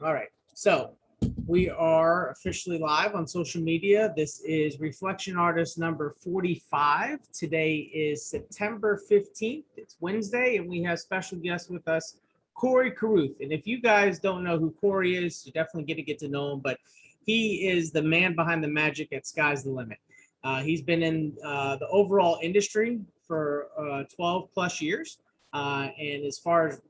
All right. So we are officially live on social media. This is Reflection Artist number 45. Today is September 15th. It's Wednesday, and we have special guests with us, Corey Carruth. And if you guys don't know who Corey is, you definitely get to know him. But he is the man behind the magic at Sky's the Limit. He's been in the overall industry for 12 plus years. And as far as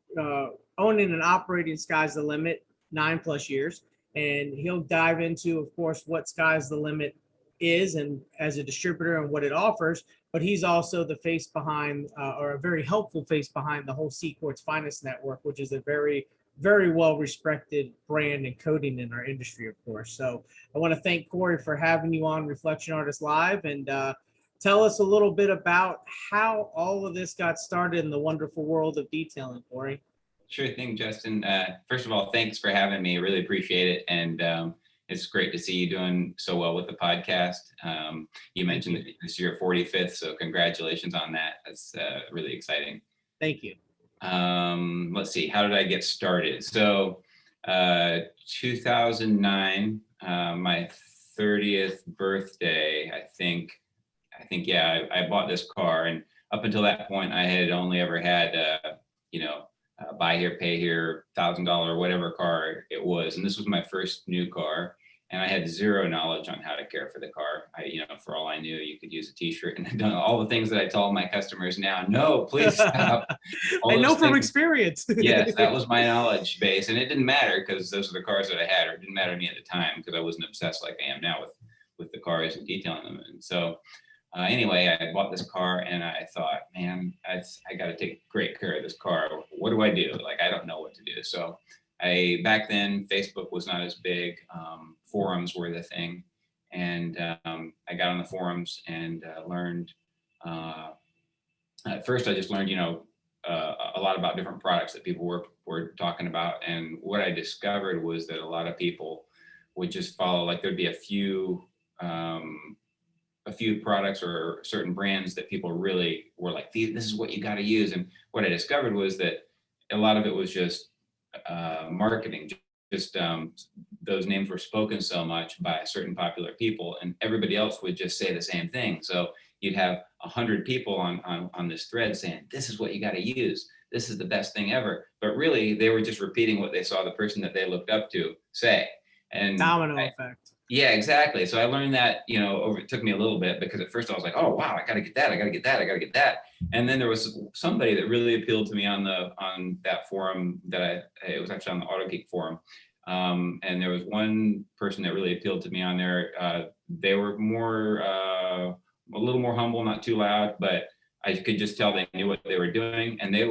owning and operating Sky's the Limit, 9+ years, and he'll dive into, of course, what Sky's the Limit is and as a distributor and what it offers. But he's also the face behind, or a very helpful face behind, the whole Seaport's Finest Network, which is a very, very well respected brand and coding in our industry, of course. So I want to thank Corey for having you on Reflection Artist Live, and tell us a little bit about how all of this got started in the wonderful world of detailing, Corey. Sure thing, Justin. First of all, thanks for having me. Really appreciate it. And it's great to see you doing so well with the podcast. You mentioned that this is your 45th, so congratulations on that. That's really exciting. Thank you. Let's see, how did I get started? So 2009, my 30th birthday, I think, yeah, I bought this car. And up until that point, I had only ever had, buy here, pay here, $1,000, whatever car it was. And this was my first new car. And I had zero knowledge on how to care for the car. For all I knew, you could use a t-shirt, and I've done all the things that I tell my customers now. No, please stop. I know from experience. Yes, that was my knowledge base. And it didn't matter because those are the cars that I had, or it didn't matter to me at the time because I wasn't obsessed like I am now with the cars and detailing them. And so anyway, I bought this car and I thought, man, I got to take great care of this car. What do I do? Like, I don't know what to do. So back then, Facebook was not as big. Forums were the thing. And I got on the forums and learned, at first I just learned, a lot about different products that people were talking about. And what I discovered was that a lot of people would just follow, like there'd be a few products or certain brands that people really were like, this is what you got to use. And what I discovered was that a lot of it was just marketing. Just those names were spoken so much by certain popular people, and everybody else would just say the same thing. So you'd have 100 people on this thread saying, this is what you got to use. This is the best thing ever. But really, they were just repeating what they saw the person that they looked up to say. And domino effect. Yeah, exactly. So I learned that, it took me a little bit, because at first I was like, oh, wow, I got to get that. I got to get that. I got to get that. And then there was somebody that really appealed to me on that forum it was actually on the AutoGeek forum. And there was one person that really appealed to me on there. They were a little more humble, not too loud, but I could just tell they knew what they were doing. And they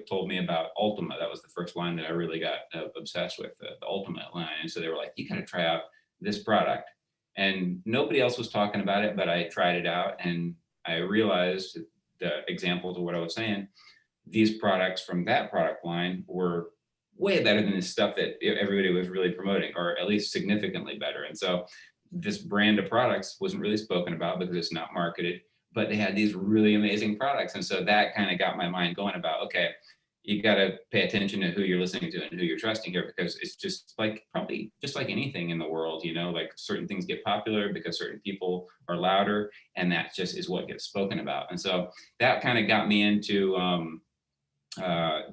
told me about Ultima. That was the first line that I really got obsessed with, the Ultima line. And so they were like, you got to try out this product. And nobody else was talking about it, but I tried it out and I realized the examples of what I was saying. These products from that product line were way better than the stuff that everybody was really promoting, or at least significantly better. And so this brand of products wasn't really spoken about because it's not marketed, but they had these really amazing products. And so that kind of got my mind going about, okay, you got to pay attention to who you're listening to and who you're trusting here, because it's just probably just like anything in the world, like certain things get popular because certain people are louder, and that just is what gets spoken about. And so that kind of got me into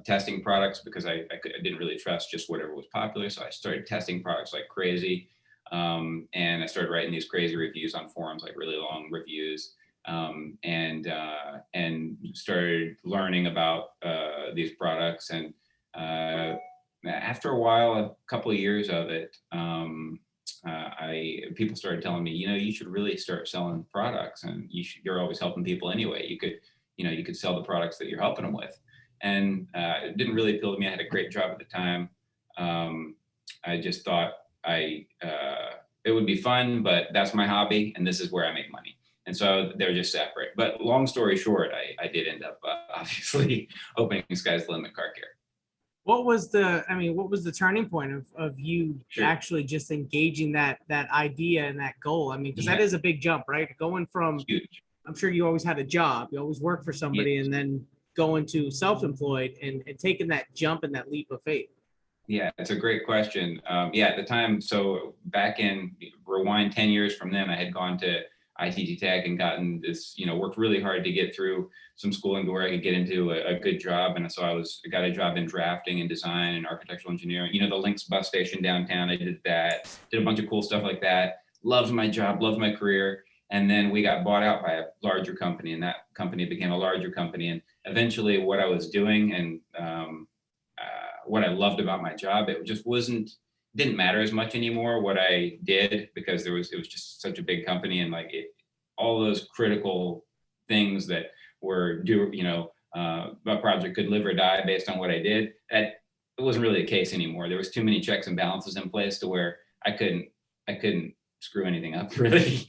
testing products, because I didn't really trust just whatever was popular. So I started testing products like crazy. And I started writing these crazy reviews on forums, like really long reviews. And started learning about these products. And after a while, a couple of years of it, people started telling me, you should really start selling products, and you're always helping people anyway. You could sell the products that you're helping them with. And it didn't really appeal to me. I had a great job at the time. I just thought it would be fun, but that's my hobby, and this is where I make money. And so they're just separate. But long story short, I did end up obviously opening Sky's the Limit Car Care. What was the turning point of you actually just engaging that idea and that goal? Because that is a big jump, right? Going from, huge. I'm sure you always had a job, you always worked for somebody, and then going to self-employed and taking that jump and that leap of faith. Yeah, it's a great question. Yeah, at the time, so back in, rewind 10 years from then, I had gone to ITT-TEC and gotten this, worked really hard to get through some schooling to where I could get into a good job. And so I got a job in drafting and design and architectural engineering, the Lynx bus station downtown. I did that, did a bunch of cool stuff like that. Loved my job, loved my career. And then we got bought out by a larger company, and that company became a larger company. And eventually what I was doing and what I loved about my job, it just didn't matter as much anymore what I did, because it was just such a big company, and like all those critical things that were a project could live or die based on what I did. That it wasn't really the case anymore. There was too many checks and balances in place to where I couldn't screw anything up really,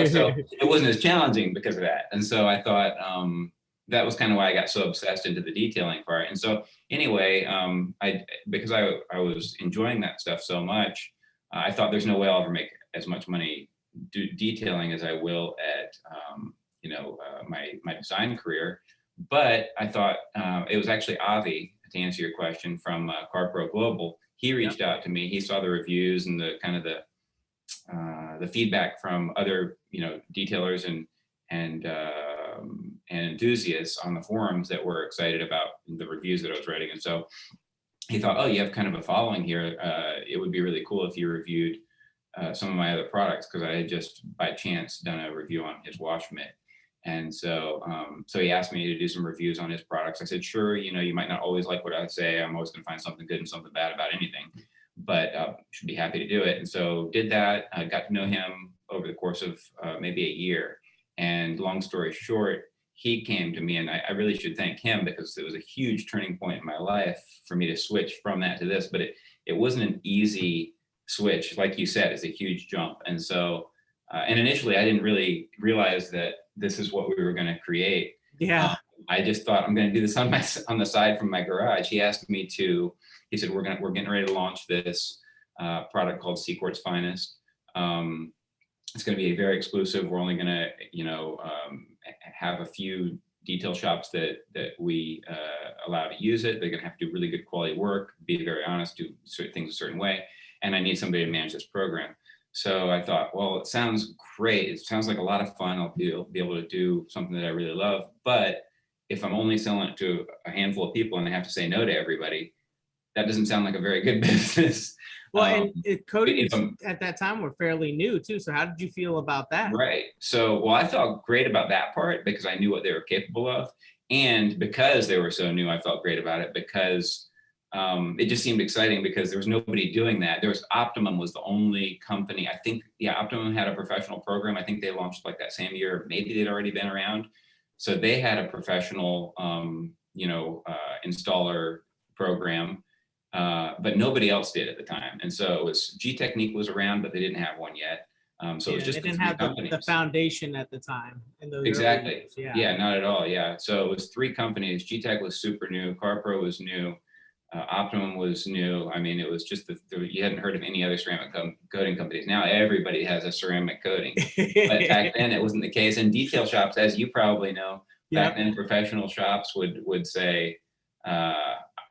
so it wasn't as challenging because of that. And so I thought, that was kind of why I got so obsessed into the detailing part. And so anyway, because I was enjoying that stuff so much, I thought there's no way I'll ever make as much money detailing as I will at my design career. But I thought it was actually Avi, to answer your question, from CARPRO Global. He reached out to me. He saw the reviews and the kind of the feedback from other detailers and enthusiasts on the forums that were excited about the reviews that I was writing. And so he thought, oh, you have kind of a following here. It would be really cool if you reviewed some of my other products, because I had just by chance done a review on his wash mitt. And so he asked me to do some reviews on his products. I said, sure, you might not always like what I say. I'm always going to find something good and something bad about anything, but should be happy to do it. And so did that. I got to know him over the course of maybe a year. And long story short, he came to me, and I really should thank him, because it was a huge turning point in my life for me to switch from that to this. But it wasn't an easy switch. Like you said, it's a huge jump. And so, and initially I didn't really realize that this is what we were going to create. Yeah. I just thought, I'm going to do this on the side from my garage. He asked me to, he said, we're getting ready to launch this product called Seaport's Finest. It's going to be very exclusive. We're only going to, have a few detail shops that we allow to use it. They're going to have to do really good quality work, be very honest, do certain things a certain way. And I need somebody to manage this program. So I thought, well, it sounds great. It sounds like a lot of fun. I'll be able to do something that I really love. But if I'm only selling it to a handful of people and I have to say no to everybody, that doesn't sound like a very good business. Well, and coatings at that time were fairly new too. So how did you feel about that? Right. So, well, I felt great about that part because I knew what they were capable of. And because they were so new, I felt great about it because it just seemed exciting because there was nobody doing that. There was Optimum was the only company. I think, yeah, Optimum had a professional program. I think they launched like that same year. Maybe they'd already been around. So they had a professional, installer program. But nobody else did at the time. And so it was G-Technique was around, but they didn't have one yet. So it was just they didn't have the foundation at the time. In those exactly. Yeah, not at all. Yeah. So it was three companies. G-Tech was super new. CARPRO was new. Optimum was new. I mean, it was just you hadn't heard of any other ceramic coating companies. Now everybody has a ceramic coating. But back then it wasn't the case. And detail shops, as you probably know, back then professional shops would say,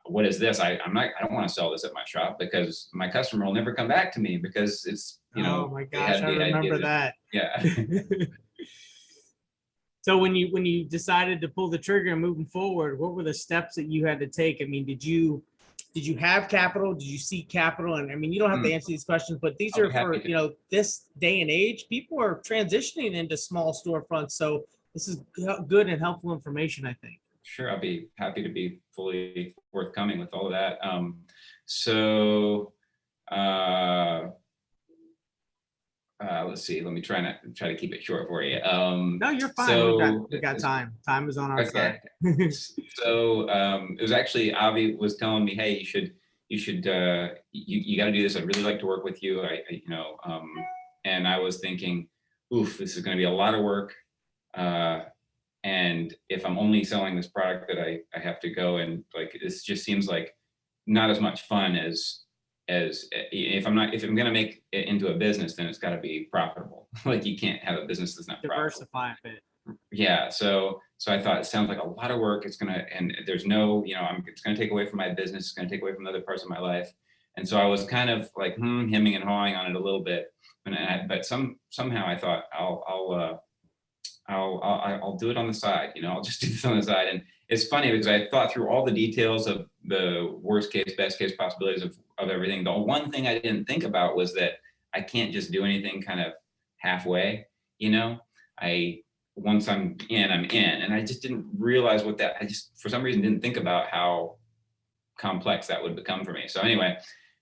what is this? I don't want to sell this at my shop because my customer will never come back to me because it's, oh my gosh, I remember that. Yeah. So when you decided to pull the trigger and moving forward, what were the steps that you had to take? I mean, did you have capital? Did you seek capital? And I mean, you don't have to answer these questions, but these are for, this day and age, people are transitioning into small storefronts. So this is good and helpful information, I think. Sure, I'll be happy to be fully forthcoming with all of that. Let's see. Let me try to keep it short for you. No, you're fine. So, we got time. Time is on our side. So it was actually Avi was telling me, hey, you got to do this. I'd really like to work with you. And I was thinking, oof, this is going to be a lot of work. And if I'm only selling this product that I have to go and like, this just seems like not as much fun as if I'm going to make it into a business, then it's got to be profitable. Like you can't have a business that's not diversify profitable. a bit. Yeah. So I thought it sounds like a lot of work. And there's no, it's going to take away from my business. It's going to take away from other parts of my life. And so I was kind of like hemming and hawing on it a little bit, but somehow I thought I'll do it on the side, I'll just do this on the side. And it's funny because I thought through all the details of the worst case, best case possibilities of everything. The one thing I didn't think about was that I can't just do anything kind of halfway, once I'm in, and I just didn't realize I just, for some reason, didn't think about how complex that would become for me. So anyway,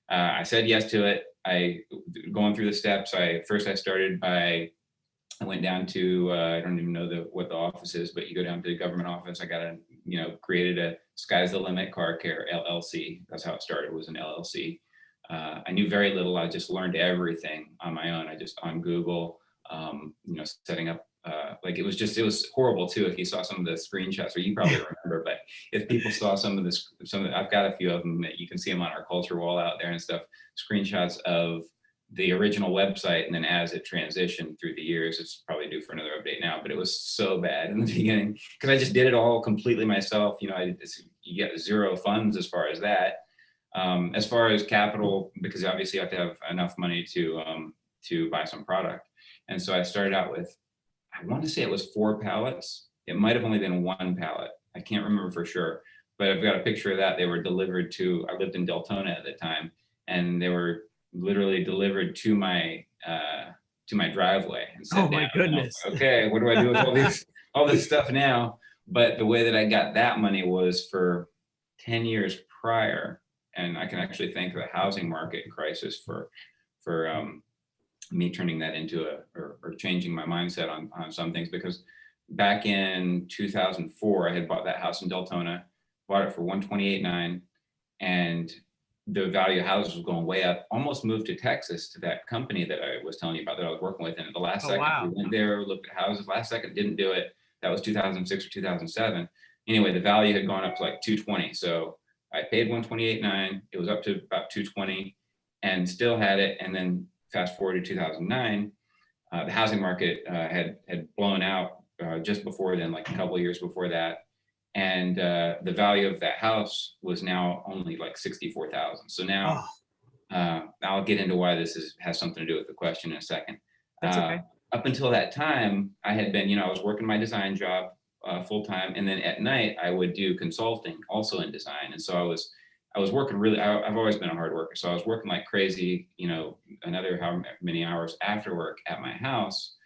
I said yes to it. Going through the steps, I went down to, I don't even know what the office is, but you go down to the government office. I created a Sky's the Limit Car Care LLC. That's how it started, was an LLC. I knew very little. I just learned everything on my own. I just on Google, setting up, it was horrible too. If you saw some of the screenshots, or you probably remember, but if people saw I've got a few of them that you can see them on our culture wall out there and stuff, screenshots of the original website, and then as it transitioned through the years, it's probably due for another update now, but it was so bad in the beginning because I just did it all completely myself. You get zero funds as far as that. As far as capital, because obviously you have to have enough money to buy some product. And so I started out with, I want to say it was 4 pallets. It might have only been 1 pallet. I can't remember for sure, but I've got a picture of that. They were delivered I lived in Deltona at the time, and they were literally delivered to my driveway. And oh my goodness. Okay, what do I do with all this stuff now? But the way that I got that money was for 10 years prior, and I can actually thank the housing market crisis for me turning that into or changing my mindset on some things, because back in 2004, I had bought that house in Deltona, bought it for $128,900, and the value of houses was going way up. Almost moved to Texas to that company that I was telling you about that I was working with. And at the last second, wow. We went there, looked at houses. Last second, didn't do it. That was 2006 or 2007. Anyway, the value had gone up to like 220. So I paid $128,900. It was up to about 220, and still had it. And then fast forward to 2009, the housing market had blown out just before then, like a couple of years before that. And the value of that house was now only like $64,000. So now I'll get into why this has something to do with the question in a second. That's okay. Up until that time, I had been, I was working my design job full time, and then at night I would do consulting also in design. And so I was working really. I've always been a hard worker, so I was working like crazy. Another how many hours after work at my house,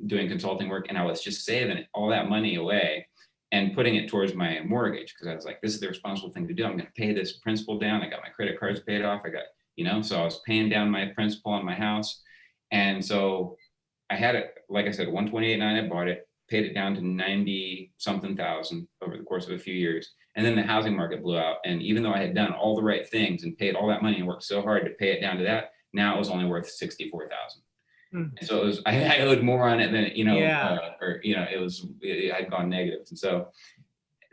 doing consulting work, and I was just saving all that money away and putting it towards my mortgage, because I was like, this is the responsible thing to do. I'm going to pay this principal down. I got my credit cards paid off. I got, so I was paying down my principal on my house. And so I had it, like I said, $128,900, I bought it, paid it down to 90 something thousand over the course of a few years. And then the housing market blew out. And even though I had done all the right things and paid all that money and worked so hard to pay it down to that, now it was only worth $64,000. And so it was, I owed more on it than, I'd gone negative. And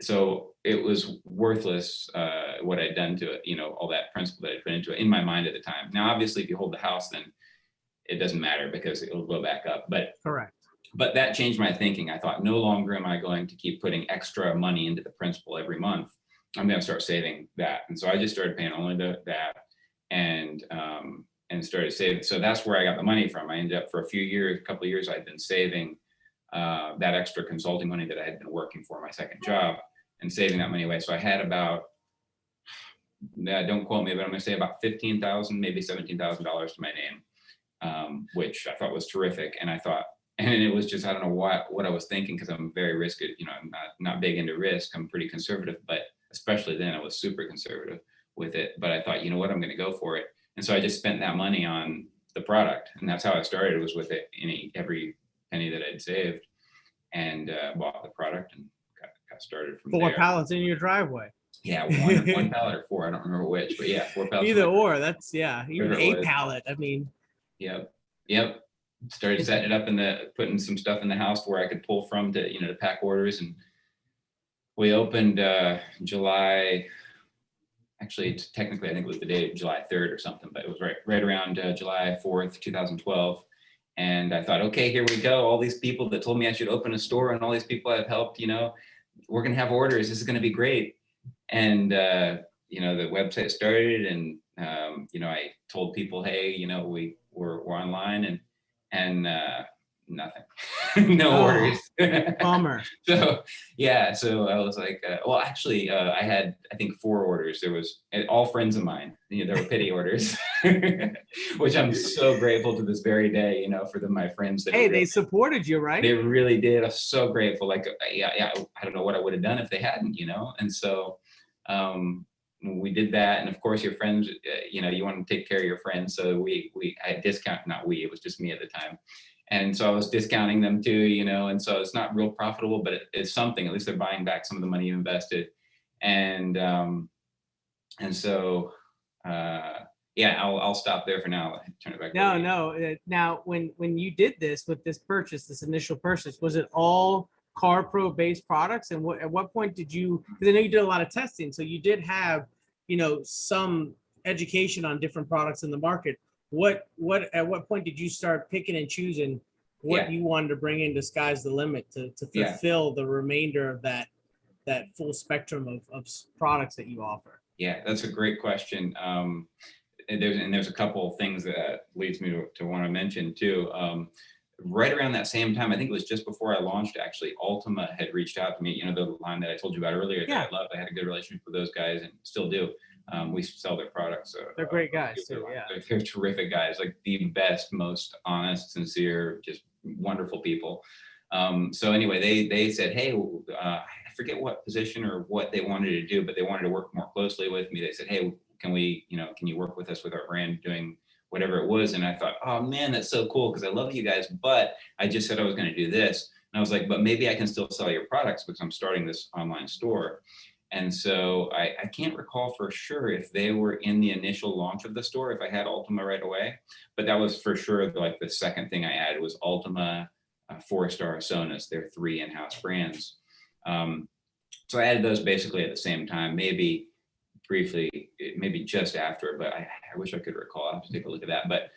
so it was worthless, what I'd done to it, all that principle that I put into it in my mind at the time. Now, obviously, if you hold the house, then it doesn't matter because it'll go back up. But correct. But that changed my thinking. I thought, no longer am I going to keep putting extra money into the principal every month. I'm going to start saving that. And so I just started paying only that and started saving. So that's where I got the money from. I ended up for a couple of years, I'd been saving that extra consulting money that I had been working for my second job and saving that money away. So I had about, don't quote me, but I'm going to say about $15,000, maybe $17,000 to my name, which I thought was terrific. And I thought, and it was just, I don't know what I was thinking, because I'm very risky, I'm not big into risk. I'm pretty conservative, but especially then I was super conservative with it. But I thought, you know what, I'm going to go for it. And so I just spent that money on the product. And that's how I started, was with it, every penny that I'd saved, and bought the product and got started from there. 4 pallets in your driveway. Yeah, one pallet or 4, I don't remember which, but yeah, 4 pallets. Either or, that's, even a pallet. I mean. Yep. Started setting it up putting some stuff in the house where I could pull from to pack orders. And we opened July, actually technically I think it was the day July 3rd or something, but it was right around July 4th, 2012. And I thought, okay, here we go. All these people that told me I should open a store, and all these people I've helped, we're going to have orders. This is going to be great. And, the website started, and you know, I told people, hey, you know, we're online, and nothing, no Oh, orders. bummer. So yeah, so I was like, well, actually, I had, I think, 4 orders. There was all friends of mine. You know, there were pity orders, which I'm so grateful to this very day. You know, for my friends that Hey, really, they supported you, they right? really did. I'm so grateful. Like, yeah, I don't know what I would have done if they hadn't. You know, and so we did that. And of course, your friends, you know, you want to take care of your friends. So I discount, not we, it was just me at the time. And so I was discounting them too, you know, and so it's not real profitable, but it's something. At least they're buying back some of the money you invested. And so yeah, I'll stop there for now. Turn it back over to you. No. Now, when you did this with this purchase, this initial purchase, was it all CARPRO based products? And at what point did you? Because I know you did a lot of testing, so you did have, you know, some education on different products in the market. At what point did you start picking and choosing what Yeah. you wanted to bring in to sky's the limit to Yeah. fulfill the remainder of that full spectrum of products that you offer? Yeah, that's a great question. And there's a couple of things that leads me to want to mention too. Right around that same time, I think it was just before I launched, actually, Ultima had reached out to me, you know, the line that I told you about earlier Yeah. that I loved. I had a good relationship with those guys and still do. We sell their products. So, They're great guys too. Yeah. they're terrific guys, like the best, most honest, sincere, just wonderful people. So anyway, they said, hey, I forget what position or what they wanted to do, but they wanted to work more closely with me. They said, hey, can you work with us with our brand doing whatever it was? And I thought, oh man, that's so cool, because I love you guys, but I just said I was going to do this. And I was like, but maybe I can still sell your products because I'm starting this online store. And so I can't recall for sure if they were in the initial launch of the store, if I had Ultima right away, but that was for sure like the second thing I added was Ultima, 4-Star, Sonos, their 3 in-house brands. So I added those basically at the same time, maybe briefly, maybe just after, but I wish I could recall. I'll have to take a look at that. But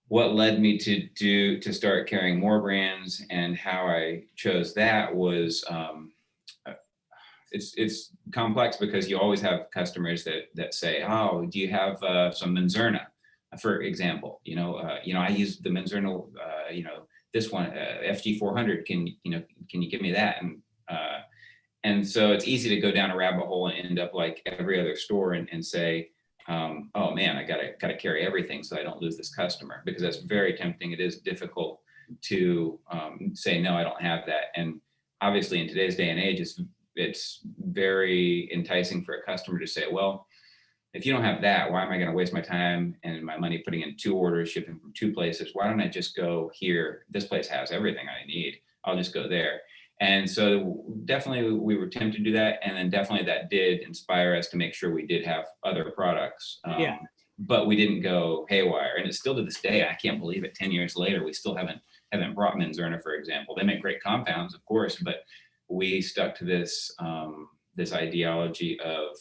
what led me to start carrying more brands and how I chose that was, it's complex because you always have customers that say, oh, do you have some Manzurna, for example? You know, I use the Manzurna, you know, this one, FG400, can you give me that? And so it's easy to go down a rabbit hole and end up like every other store and say, oh man, I gotta carry everything so I don't lose this customer, because that's very tempting. It is difficult to say, no, I don't have that. And obviously in today's day and age, it's very enticing for a customer to say, well, if you don't have that, why am I going to waste my time and my money putting in 2 orders, shipping from 2 places? Why don't I just go here? This place has everything I need. I'll just go there. And so definitely we were tempted to do that. And then definitely that did inspire us to make sure we did have other products. Yeah. But we didn't go haywire. And it's still to this day, I can't believe it, 10 years later, we still haven't brought Manzurna, for example. They make great compounds, of course, but we stuck to this this ideology of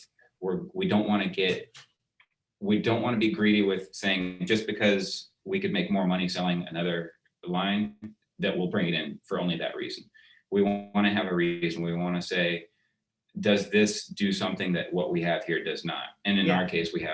we don't want to be greedy with saying just because we could make more money selling another line that we'll bring it in for only that reason. We want to have a reason. We want to say, does this do something that what we have here does not? And in our case, we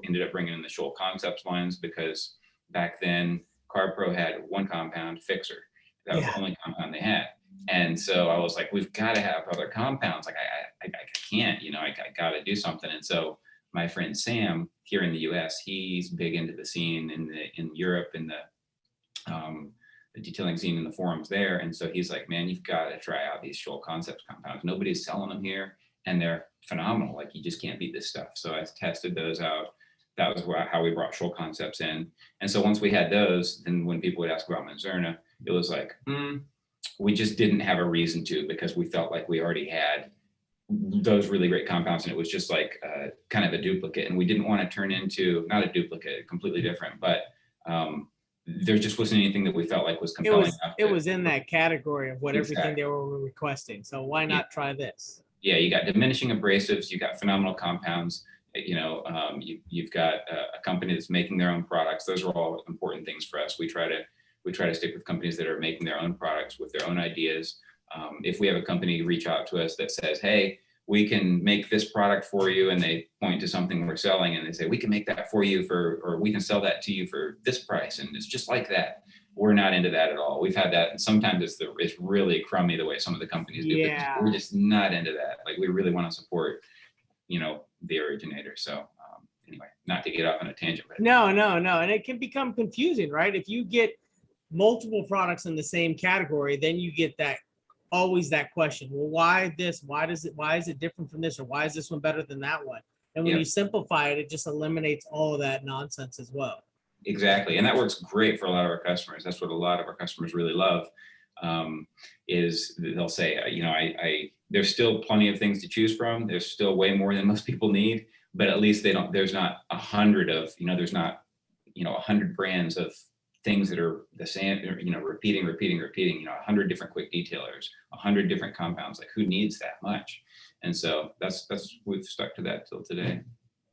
ended up bringing in the Scholl Concepts lines, because back then CARPRO had one compound, Fixer. That was the only compound they had. And so I was like, we've got to have other compounds. Like I can't, you know, I got to do something. And so my friend Sam here in the US, he's big into the scene in Europe, in the detailing scene in the forums there. And so he's like, man, you've got to try out these Scholl Concepts compounds. Nobody's selling them here and they're phenomenal. Like you just can't beat this stuff. So I tested those out. That was how we brought Scholl Concepts in. And so once we had those, then when people would ask about Manzurna, it was like, we just didn't have a reason to, because we felt like we already had those really great compounds, and it was just like kind of a duplicate, and we didn't want to turn into, not a duplicate, completely different, but there just wasn't anything that we felt like was compelling. It was in that category of what everything they were requesting. So why not try this? Yeah, you got diminishing abrasives, you got phenomenal compounds, you know, you've got a company that's making their own products. Those are all important things for us. We try to stick with companies that are making their own products with their own ideas. If we have a company reach out to us that says, hey, we can make this product for you, and they point to something we're selling and they say, we can make that for you for, or we can sell that to you for this price. And it's just like that. We're not into that at all. We've had that. And sometimes it's really crummy the way some of the companies do it. Yeah. We're just not into that. Like, we really want to support, you know, the originator. So anyway, not to get off on a tangent. But No. And it can become confusing, right? If you get multiple products in the same category, then you get that always that question. Well, why this? Why is it different from this? Or why is this one better than that one? And when Yep. you simplify it, it just eliminates all of that nonsense as well. Exactly. And that works great for a lot of our customers. That's what a lot of our customers really love, is they'll say, you know, there's still plenty of things to choose from. There's still way more than most people need, but at least there's not 100 of, you know, there's not, you know, 100 brands of things that are the same, you know, repeating, you know, 100 different quick detailers, 100 different compounds. Like, who needs that much? And so that's we've stuck to that till today.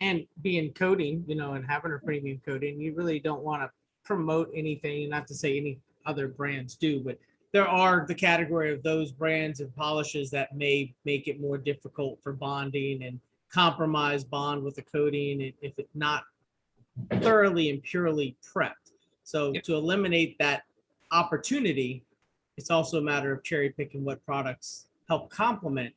And being coating, you know, and having a premium coating, you really don't want to promote anything, not to say any other brands do, but there are the category of those brands and polishes that may make it more difficult for bonding and compromise bond with the coating if it's not thoroughly and purely prepped. So Yep. to eliminate that opportunity, it's also a matter of cherry picking what products help complement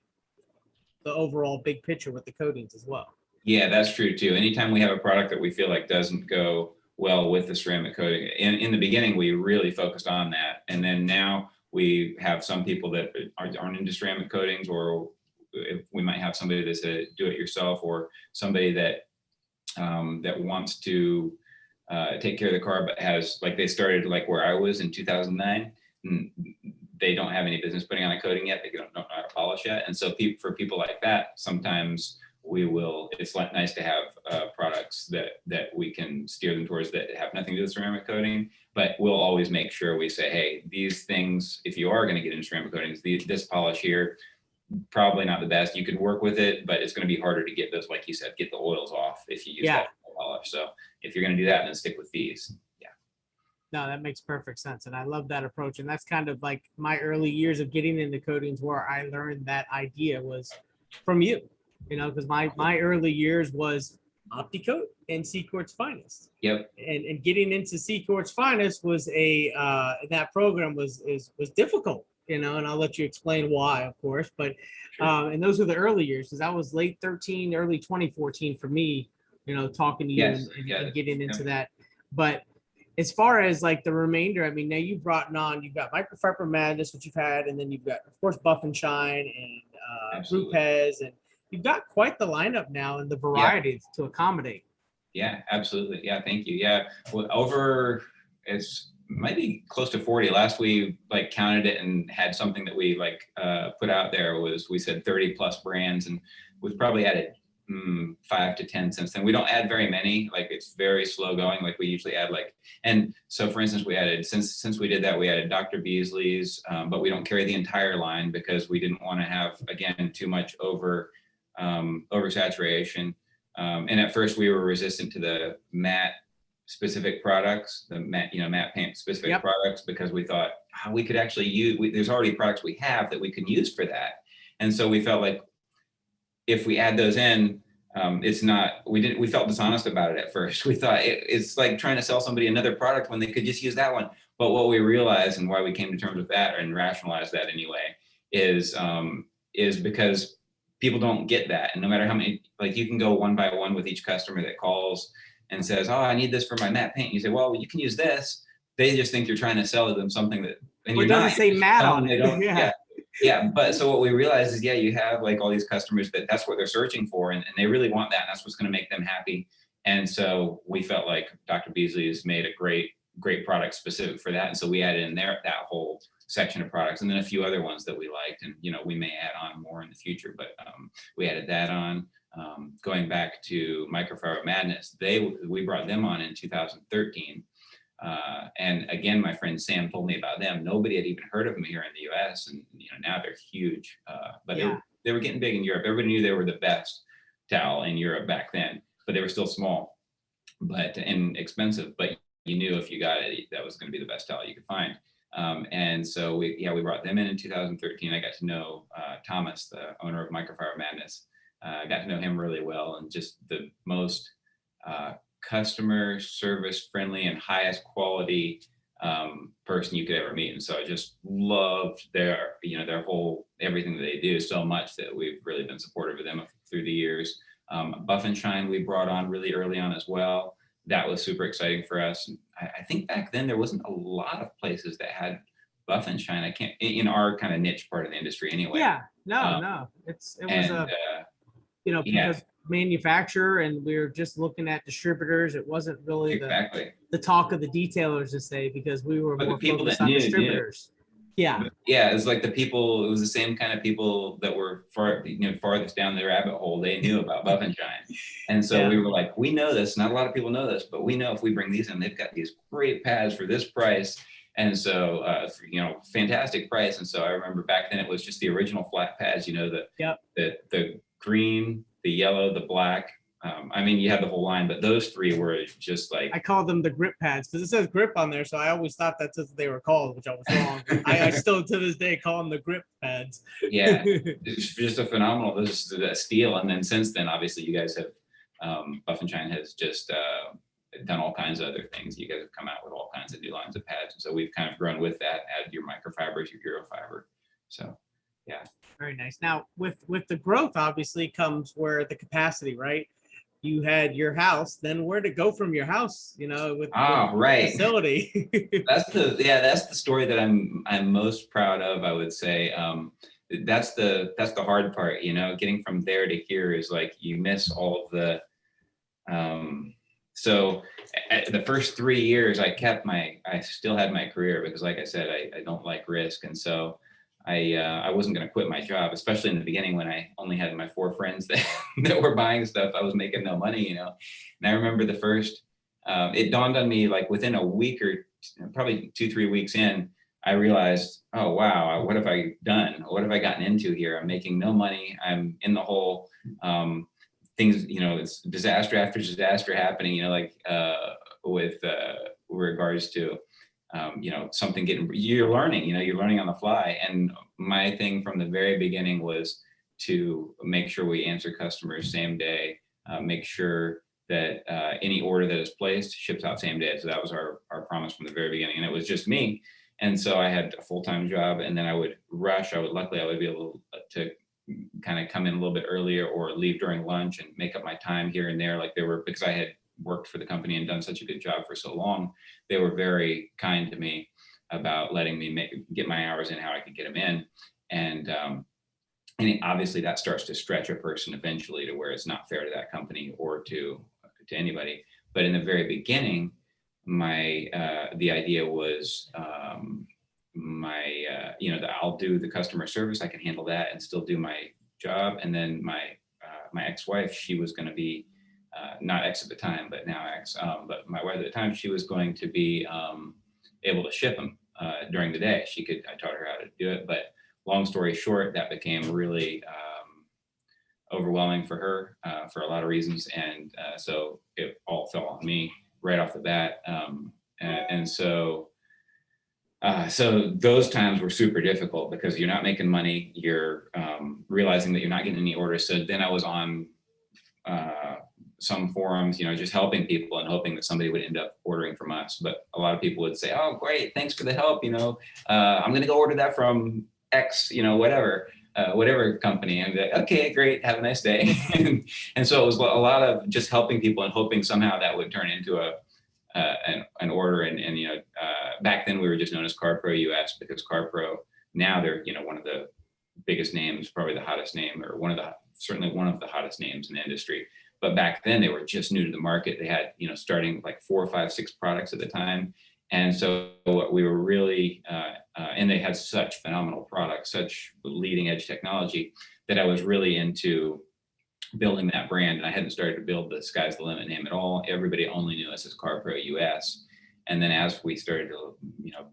the overall big picture with the coatings as well. Yeah, that's true too. Anytime we have a product that we feel like doesn't go well with the ceramic coating, in the beginning, we really focused on that. And then now we have some people that aren't into ceramic coatings, or if we might have somebody that's a do-it-yourself, or somebody that that wants to take care of the car, but has, like, they started like where I was in 2009, and they don't have any business putting on a coating yet. They don't know how to polish yet. And so for people like that, sometimes it's nice to have products that we can steer them towards that have nothing to do with ceramic coating, but we'll always make sure we say, hey, these things, if you are going to get into ceramic coatings, this polish here, probably not the best. You could work with it, but it's going to be harder to get those, like you said, get the oils off if you use that polish. So if you're going to do that, then stick with these. Yeah. No, that makes perfect sense. And I love that approach. And that's kind of like my early years of getting into coatings, where I learned that idea was from you, you know, because my early years was OptiCoat and Seacort's Finest. Yep. And getting into Seacort's Finest was that program was difficult, you know, and I'll let you explain why, of course. But and those were the early years, because that was late 13, early 2014 for me, you know, talking to you and getting into that. But as far as like the remainder, I mean, now you've got Microfiber Madness, which you've had, and then you've got, of course, Buff and Shine and Rupes, and you've got quite the lineup now and the variety to accommodate. Yeah, absolutely. Yeah, thank you. Yeah, well, it's maybe close to 40. Last we like counted it and had something that we like put out there was, we said 30 plus brands, and we've probably added 5 to 10 since then. We don't add very many, like it's very slow going. Like we usually add and so for instance, we added, since we did that, we added Dr. Beasley's, but we don't carry the entire line because we didn't want to have, again, too much oversaturation. And at first we were resistant to the matte specific products, the matte paint specific products, because we thought we could actually use, there's already products we have that we can use for that. And so we felt like if we add those in, we felt dishonest about it at first. We thought it's like trying to sell somebody another product when they could just use that one. But what we realized, and why we came to terms with that and rationalized that anyway, is because people don't get that. And no matter how many, like you can go one by one with each customer that calls and says, oh, I need this for my matte paint. You say, well, you can use this. They just think you're trying to sell them something that, and you're not. It doesn't say matte on it. Yeah. But so what we realized is, you have like all these customers that's what they're searching for, and they really want that. And that's what's going to make them happy. And so we felt like Dr. Beasley has made a great product specific for that. And so we added in there that whole section of products, and then a few other ones that we liked, and we may add on more in the future, but we added that on. Going back to Microfiber Madness, we brought them on in 2013. And again, my friend Sam told me about them. Nobody had even heard of them here in the US, and now they're huge. But they were getting big in Europe. Everybody knew they were the best towel in Europe back then, but they were still small and expensive. But you knew if you got it, that was going to be the best towel you could find. And so we brought them in 2013. I got to know Thomas, the owner of Microfiber Madness. I got to know him really well, and just the most customer service friendly and highest quality person you could ever meet. And so I just loved their whole, everything that they do so much that we've really been supportive of them through the years. Buff and Shine we brought on really early on as well. That was super exciting for us. And I think back then there wasn't a lot of places that had Buff and Shine. I can't, in our kind of niche part of the industry anyway. Yeah, no, it was because manufacturer, and we were just looking at distributors. It wasn't really the talk of the detailers to say, because we were more focused on distributors. Yeah. Yeah, it's like it was the same kind of people that were farthest down the rabbit hole. They knew about Buff and Shine. And so we were like, we know this. Not a lot of people know this, but we know if we bring these in, they've got these great pads for this price. And so, fantastic price. And so I remember back then it was just the original flat pads, the green, the yellow, the black. You had the whole line, but those three were just like, I call them the grip pads because it says grip on there. So I always thought that's what they were called, which I was wrong. I still to this day call them the grip pads. Yeah, it's just a phenomenal, this is a steal. And then since then, obviously you guys have, Buff and Shine has just done all kinds of other things. You guys have come out with all kinds of new lines of pads. And so we've kind of grown with that, added your microfibers, your URO-FIBER. So, yeah. Very nice. Now with the growth obviously comes where the capacity, right? You had your house, then where to go from your house, with right. facility. That's the story that I'm most proud of, I would say. That's the hard part, getting from there to here is like, you miss all of the, so the first 3 years I still had my career because like I said, I don't like risk. And so I wasn't going to quit my job, especially in the beginning when I only had my 4 friends that were buying stuff. I was making no money, And I remember the first, it dawned on me like within a week or probably 2-3 weeks in, I realized, oh, wow, what have I done? What have I gotten into here? I'm making no money. I'm in the hole. Things, it's disaster after disaster happening, with regards to, something you're learning on the fly. And my thing from the very beginning was to make sure we answer customers same day, make sure that any order that is placed ships out same day. So that was our promise from the very beginning. And it was just me. And so I had a full-time job, and then I would rush. Luckily I would be able to kind of come in a little bit earlier or leave during lunch and make up my time here and there. Because I had worked for the company and done such a good job for so long, they were very kind to me about letting me get my hours in how I could get them in. And obviously that starts to stretch a person eventually to where it's not fair to that company or to anybody. But in the very beginning, the idea was that I'll do the customer service, I can handle that and still do my job. And then my ex-wife, she was going to be not ex at the time, but now ex, but my wife at the time, she was going to be able to ship them during the day. I taught her how to do it, but long story short, that became really overwhelming for her for a lot of reasons. And so it all fell on me right off the bat. So those times were super difficult because you're not making money, you're realizing that you're not getting any orders. So then I was on some forums, just helping people and hoping that somebody would end up ordering from us. But a lot of people would say, oh, great, thanks for the help. I'm going to go order that from X, whatever company. And like, okay, great, have a nice day. And so it was a lot of just helping people and hoping somehow that would turn into an order. And back then we were just known as CARPRO US because CARPRO, now they're, one of the biggest names, probably the hottest name, or certainly one of the hottest names in the industry. But back then they were just new to the market. They had, starting like 4, 5, 6 products at the time. And so we were really, and they had such phenomenal products, such leading edge technology that I was really into building that brand. And I hadn't started to build the Sky's the Limit name at all. Everybody only knew us as CARPRO US. And then as we started to,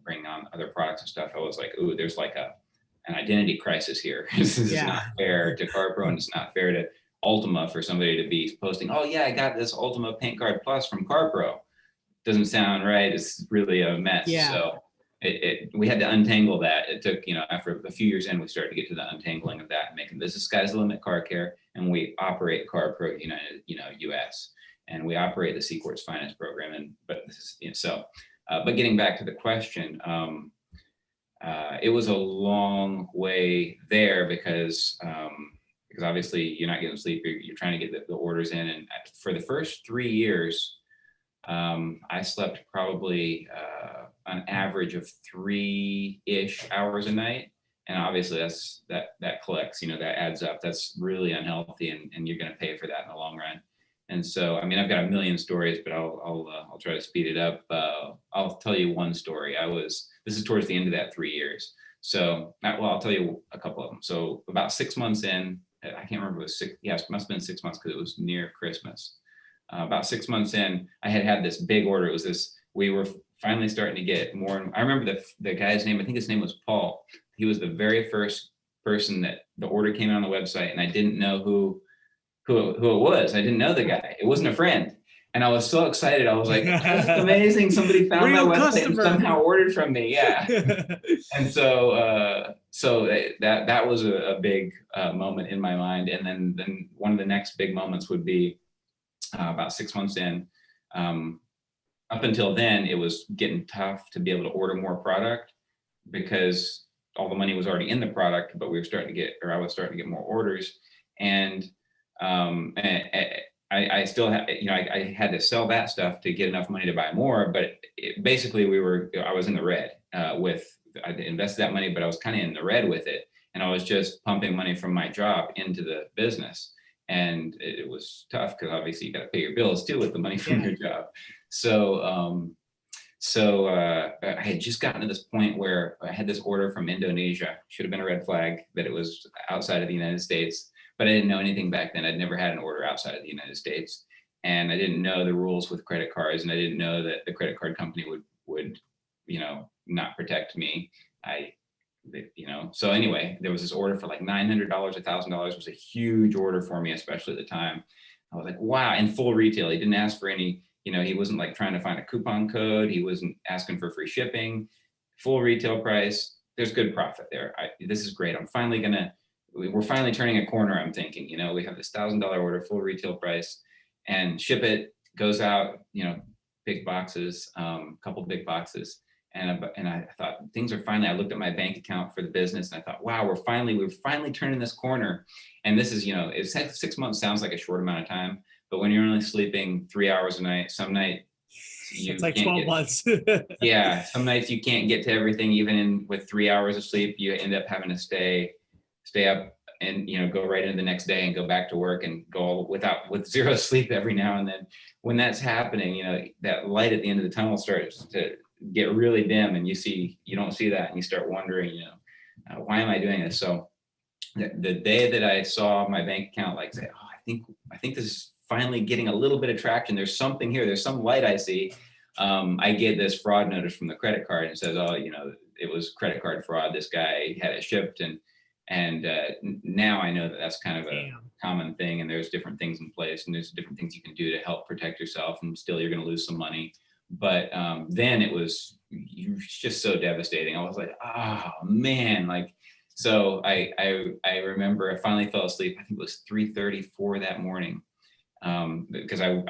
bring on other products and stuff, I was like, ooh, there's like an identity crisis here. This is not fair to CARPRO, and it's not fair to Ultima for somebody to be posting, oh yeah, I got this Ultima Paint Card Plus from CARPRO. Doesn't sound right. It's really a mess. Yeah. So we had to untangle that. It took, after a few years in, we started to get to the untangling of that and making this is sky's the limit car care. And we operate CARPRO United, US, and we operate the C Corp's finance program. But this is, but getting back to the question, it was a long way there because obviously you're not getting sleep, you're trying to get the orders in. And for the first 3 years, I slept probably an average of 3-ish hours a night. And obviously that collects, that adds up. That's really unhealthy, and you're going to pay for that in the long run. And so, I mean, I've got a million stories, but I'll try to speed it up. I'll tell you one story. This is towards the end of that 3 years. So, I'll tell you a couple of them. So about 6 months in, I can't remember, it was 6, yeah, it must have been 6 months because it was near Christmas. About 6 months in, I had this big order. It was this, we were finally starting to get more. I remember the guy's name, I think his name was Paul. He was the very first person that the order came on the website, and I didn't know who it was. I didn't know the guy. It wasn't a friend. And I was so excited. I was like, that's amazing. Somebody found Real my website customer. and somehow ordered from me. Yeah. And so that was a big moment in my mind. And then one of the next big moments would be about 6 months in. Up until then, it was getting tough to be able to order more product because all the money was already in the product, but I was starting to get more orders. And I still had, I had to sell that stuff to get enough money to buy more, but basically I was in the red I invested that money, but I was kind of in the red with it. And I was just pumping money from my job into the business. And it was tough because obviously you got to pay your bills too with the money from your job. So I had just gotten to this point where I had this order from Indonesia. Should have been a red flag that it was outside of the United States, but I didn't know anything back then. I'd never had an order outside of the United States, and I didn't know the rules with credit cards, and I didn't know that the credit card company would not protect me. So anyway, there was this order for like $900, $1,000 was a huge order for me, especially at the time. I was like, wow, in full retail. He didn't ask for any, he wasn't like trying to find a coupon code. He wasn't asking for free shipping, full retail price. There's good profit there. This is great. We're finally turning a corner. I'm thinking, we have this $1,000 order, full retail price, and ship it, goes out, big boxes, couple big boxes. And I thought things are finally, I looked at my bank account for the business and I thought, wow, we're finally turning this corner. And this is, it's 6 months sounds like a short amount of time, but when you're only sleeping 3 hours a night, some night it's like 12 months. Yeah. Some nights you can't get to everything, even with 3 hours of sleep, you end up having to stay up and, go right into the next day and go back to work and go with zero sleep every now and then. When that's happening, that light at the end of the tunnel starts to get really dim, and you don't see that, and you start wondering, why am I doing this? So the day that I saw my bank account say, oh, I think this is finally getting a little bit of traction. There's something here. There's some light I see. I get this fraud notice from the credit card and says, oh, it was credit card fraud. This guy had it shipped, and now I know that that's kind of a common thing, and there's different things in place, and there's different things you can do to help protect yourself, and still you're going to lose some money. But then it was just so devastating. I was like, oh man, so I remember I finally fell asleep. I think it was 3:34 that morning, because I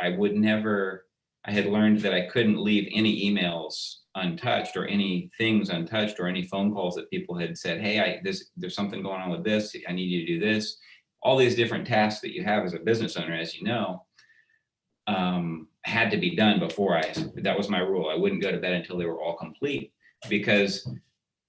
had learned that I couldn't leave any emails untouched or any things untouched or any phone calls that people had said, hey, there's something going on with this. I need you to do this. All these different tasks that you have as a business owner, as you know, had to be done before that was my rule. I wouldn't go to bed until they were all complete, because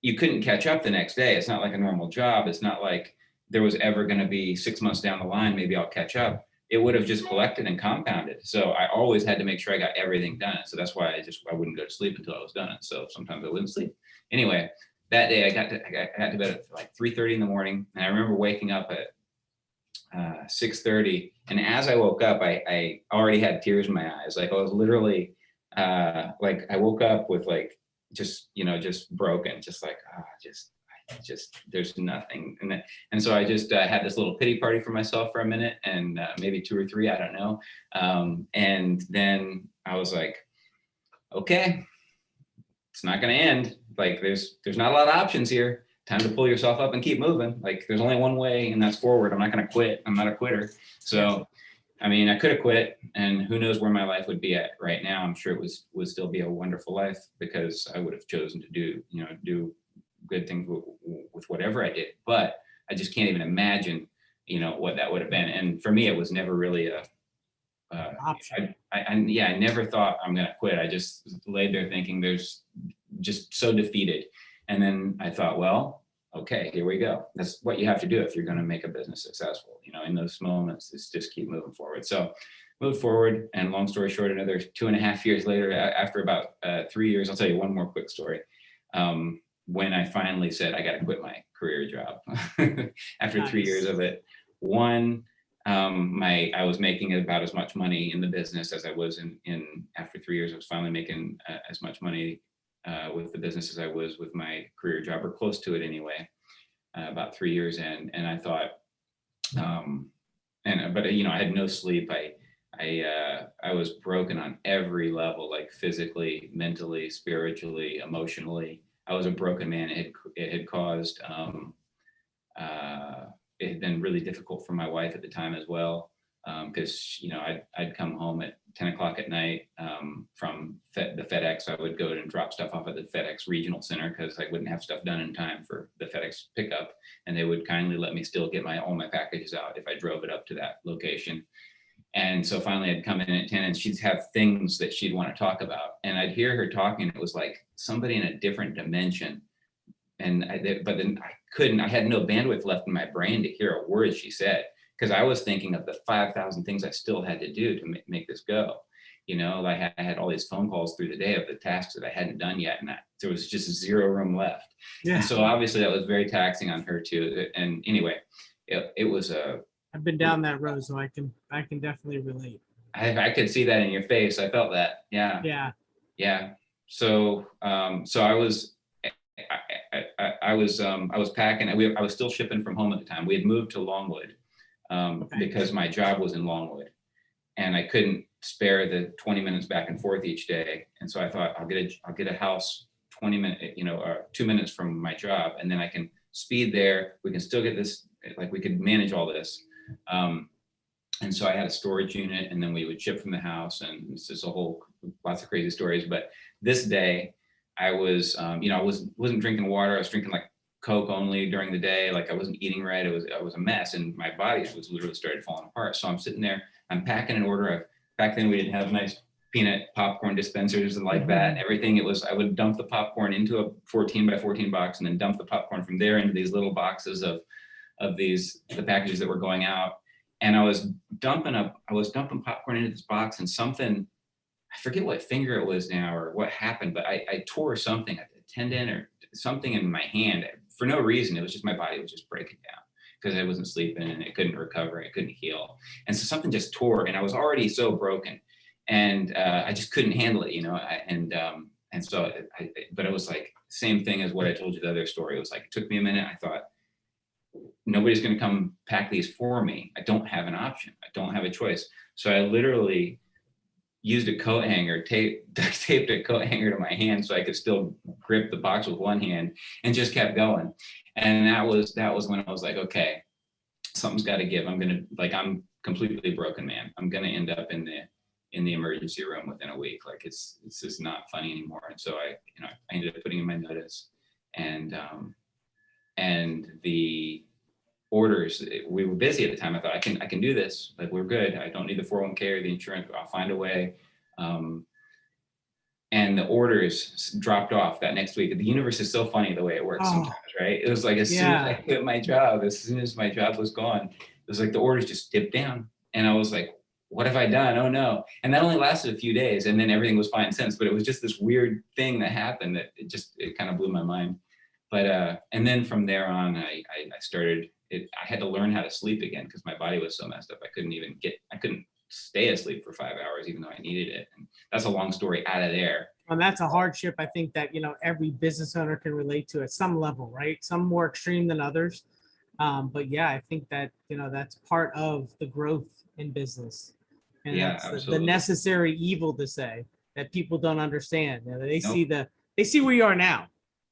you couldn't catch up the next day. It's not like a normal job. It's not like there was ever going to be 6 months down the line, maybe I'll catch up. It would have just collected and compounded. So I always had to make sure I got everything done. So that's why I wouldn't go to sleep until I was done. So sometimes I wouldn't sleep. Anyway, that day I got to bed at like 3:30 in the morning. And I remember waking up at 6:30, and as I woke up, I already had tears in my eyes. I was literally I woke up with just broken, just there's nothing. And so I just had this little pity party for myself for a minute, and maybe 2 or 3, I don't know. And then I was like, okay, it's not going to end. Like there's not a lot of options here. Time to pull yourself up and keep moving. Like there's only one way, and that's forward. I'm not going to quit. I'm not a quitter. So, I mean, I could have quit, and who knows where my life would be at right now. I'm sure it would still be a wonderful life, because I would have chosen to do good things with whatever I did. But I just can't even imagine, what that would have been. And for me, it was never really a option. I never thought I'm going to quit. I just laid there thinking there's just so defeated. And then I thought, well, okay, here we go. That's what you have to do if you're going to make a business successful. In those moments, it's just keep moving forward. So moved forward, and long story short, another 2.5 years later, after about 3 years, I'll tell you one more quick story. When I finally said I got to quit my career job after 3 years of it. One, I was making about as much money in the business as I was in after 3 years. I was finally making as much money with the business as I was with my career job, or close to it anyway, about 3 years in. And I thought, but I had no sleep. I was broken on every level, like physically, mentally, spiritually, emotionally. I was a broken man. It had caused, it had been really difficult for my wife at the time as well. Because I'd come home at 10 o'clock at night from the FedEx. I would go and drop stuff off at the FedEx regional center, because I wouldn't have stuff done in time for the FedEx pickup, and they would kindly let me still get all my packages out if I drove it up to that location. And so finally I'd come in at 10, and she'd have things that she'd want to talk about, and I'd hear her talking. It was like somebody in a different dimension. But then I had no bandwidth left in my brain to hear a word she said, because I was thinking of the 5,000 things I still had to do to make this go. I had all these phone calls through the day of the tasks that I hadn't done yet, and there was just zero room left. Yeah. And so obviously that was very taxing on her too. And anyway, it was I've been down that road, so I can definitely relate. I could see that in your face. I felt that. Yeah. So I was packing. I was still shipping from home at the time. We had moved to Longwood. Because my job was in Longwood, and I couldn't spare the 20 minutes back and forth each day. And so I thought, I'll get a house 20 minutes, 2 minutes from my job, and then I can speed there. We can still get this, like we could manage all this. And so I had a storage unit, and then we would ship from the house, and it's just lots of crazy stories. But this day I was, I wasn't drinking water. I was drinking like Coke only during the day. Like I wasn't eating right. I was a mess, and my body was literally started falling apart. So I'm sitting there, I'm packing an order. Back then we didn't have nice peanut popcorn dispensers and like that. Everything, I would dump the popcorn into a 14 by 14 box, and then dump the popcorn from there into these little boxes of the packages that were going out. And I was dumping popcorn into this box, and something, I forget what finger it was now or what happened, but I tore something, a tendon or something in my hand for no reason. It was just my body was just breaking down, because I wasn't sleeping and it couldn't recover. It couldn't heal. And so something just tore, and I was already so broken, and I just couldn't handle it, but it was like same thing as what I told you the other story. It was like, it took me a minute. I thought, nobody's going to come pack these for me. I don't have an option. I don't have a choice. So I literally used a coat hanger, duct taped a coat hanger to my hand so I could still grip the box with one hand, and just kept going. And that was when I was like, okay, something's got to give. I'm completely broken, man. I'm going to end up in the emergency room within a week. Like it's just not funny anymore. And so I ended up putting in my notice, and the orders, we were busy at the time. I thought, I can do this. Like, we're good. I don't need the 401k or the insurance. I'll find a way. And the orders dropped off that next week. The universe is so funny the way it works sometimes, right? It was like, as soon as I quit my job, as soon as my job was gone, it was like the orders just dipped down. And I was like, what have I done? Oh no. And that only lasted a few days, and then everything was fine since. But it was just this weird thing that happened that it kind of blew my mind. But and then from there on, I started. I had to learn how to sleep again, because my body was so messed up. I couldn't stay asleep for 5 hours, even though I needed it. And that's a long story out of there. And that's a hardship, I think, that every business owner can relate to at some level, right? Some more extreme than others. But yeah, I think that that's part of the growth in business. And Yeah, that's absolutely. the necessary evil, to say, that people don't understand. They see the they see where you are now.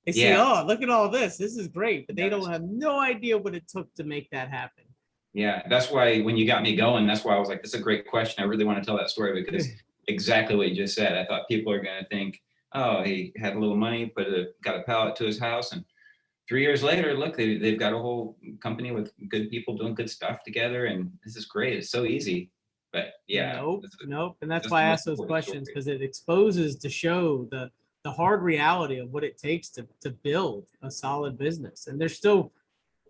They see, Yeah. oh, look at all this. This is great. But they Yes. don't have no idea what it took to make that happen. Yeah, that's why when you got me going, that's why I was like, this is a great question. I really want to tell that story because exactly what you just said. I thought people are going to think, oh, he had a little money, got a pallet to his house, and 3 years later, look, they've got a whole company with good people doing good stuff together, and this is great. It's so easy. But yeah, Nope. And that's that's why the I most asked those important questions, story. because it exposes to show the hard reality of what it takes to build a solid business. And there's still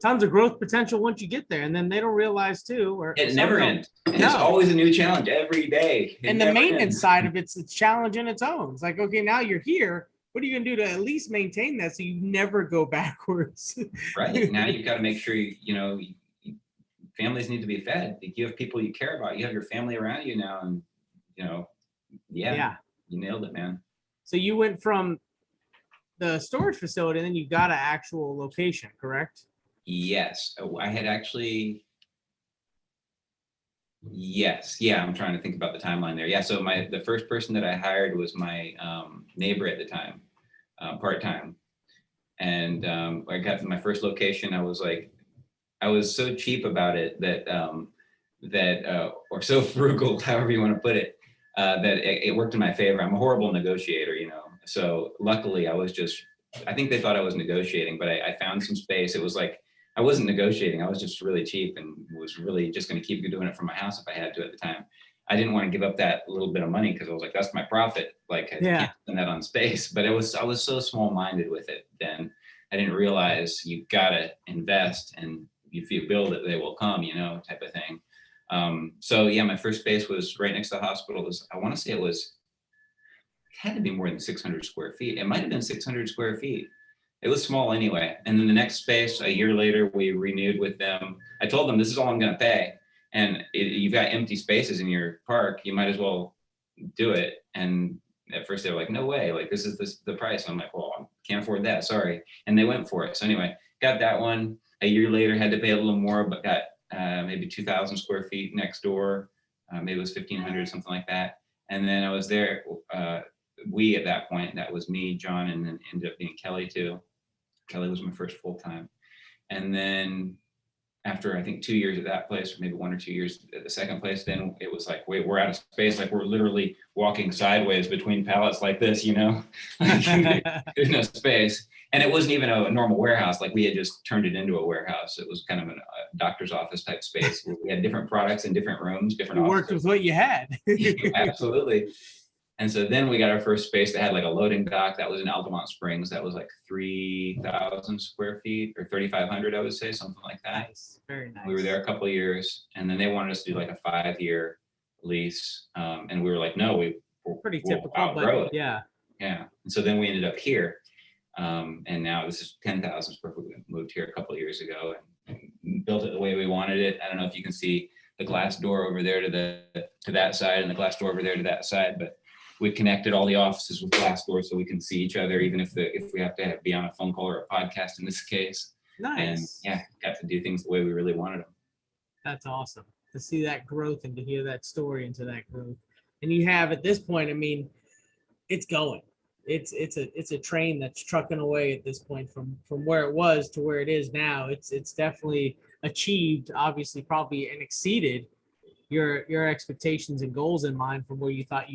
tons of growth potential once you get there. And then they don't realize too, or It some never don't. ends. It's No. always a new challenge every day. It And the never maintenance ends. side of it's a challenge in its own. It's like, okay, now you're here. What are you gonna do to at least maintain that so you never go backwards? Right. Now you've got to make sure families need to be fed. You have people you care about. You have your family around you now, and Yeah. you nailed it, man. So you went from the storage facility and then you got an actual location, correct? Yes, I had actually. Yes, yeah. I'm trying to think about the timeline there. Yeah, so the first person that I hired was my neighbor at the time, part time, and I got my first location. I was so cheap about it or so frugal, however you want to put it, that it worked in my favor. I'm a horrible negotiator, So luckily, I think they thought I was negotiating, but I found some space. It was like I wasn't negotiating. I was just really cheap and was really just going to keep doing it from my house if I had to at the time. I didn't want to give up that little bit of money because I was like, that's my profit. Like I can't spend that on space. But I was so small-minded with it then. I didn't realize you gotta invest, and if you build it, they will come, type of thing. So yeah, my first space was right next to the hospital. I want to say it had to be more than 600 square feet. It might have been 600 square feet. It was small anyway. And then the next space, a year later, we renewed with them. I told them, this is all I'm going to pay. And you've got empty spaces in your park. You might as well do it. And at first they were like, no way. Like, this is the price. I'm like, well, I can't afford that. Sorry. And they went for it. So anyway, got that one. A year later, had to pay a little more, but got maybe 2,000 square feet next door. Maybe it was 1,500, something like that. And then I was there. At that point, that was me, John, and then ended up being Kelly too. Kelly was my first full time. And then after I think 2 years at that place, or maybe 1 or 2 years at the second place, then it was like, wait, we're out of space. Like we're literally walking sideways between pallets like this, There's no space. And it wasn't even a normal warehouse. Like we had just turned it into a warehouse. It was kind of a doctor's office type space where we had different products in different rooms, different You worked with what you had. Absolutely. And so then we got our first space that had like a loading dock. That was in Altamont Springs. That was like 3,000 square feet or 3,500, I would say, something like that. Nice. Very nice. We were there a couple of years, and then they wanted us to do like a 5-year lease. And we were like, no, we're pretty typical, but yeah. Yeah. And so then we ended up here. And now this is 10,000 square foot. We moved here a couple of years ago and built it the way we wanted it. I don't know if you can see the glass door over there to that side and the glass door over there to that side, but we connected all the offices with glass doors so we can see each other, even if we have to be on a phone call or a podcast in this case. Nice. And yeah, got to do things the way we really wanted them. That's awesome to see that growth and to hear that story into that growth. And you have at this point, I mean, it's going. It's a train that's trucking away at this point from where it was to where it is now. It's definitely achieved, obviously, probably and exceeded your expectations and goals in mind from where you thought what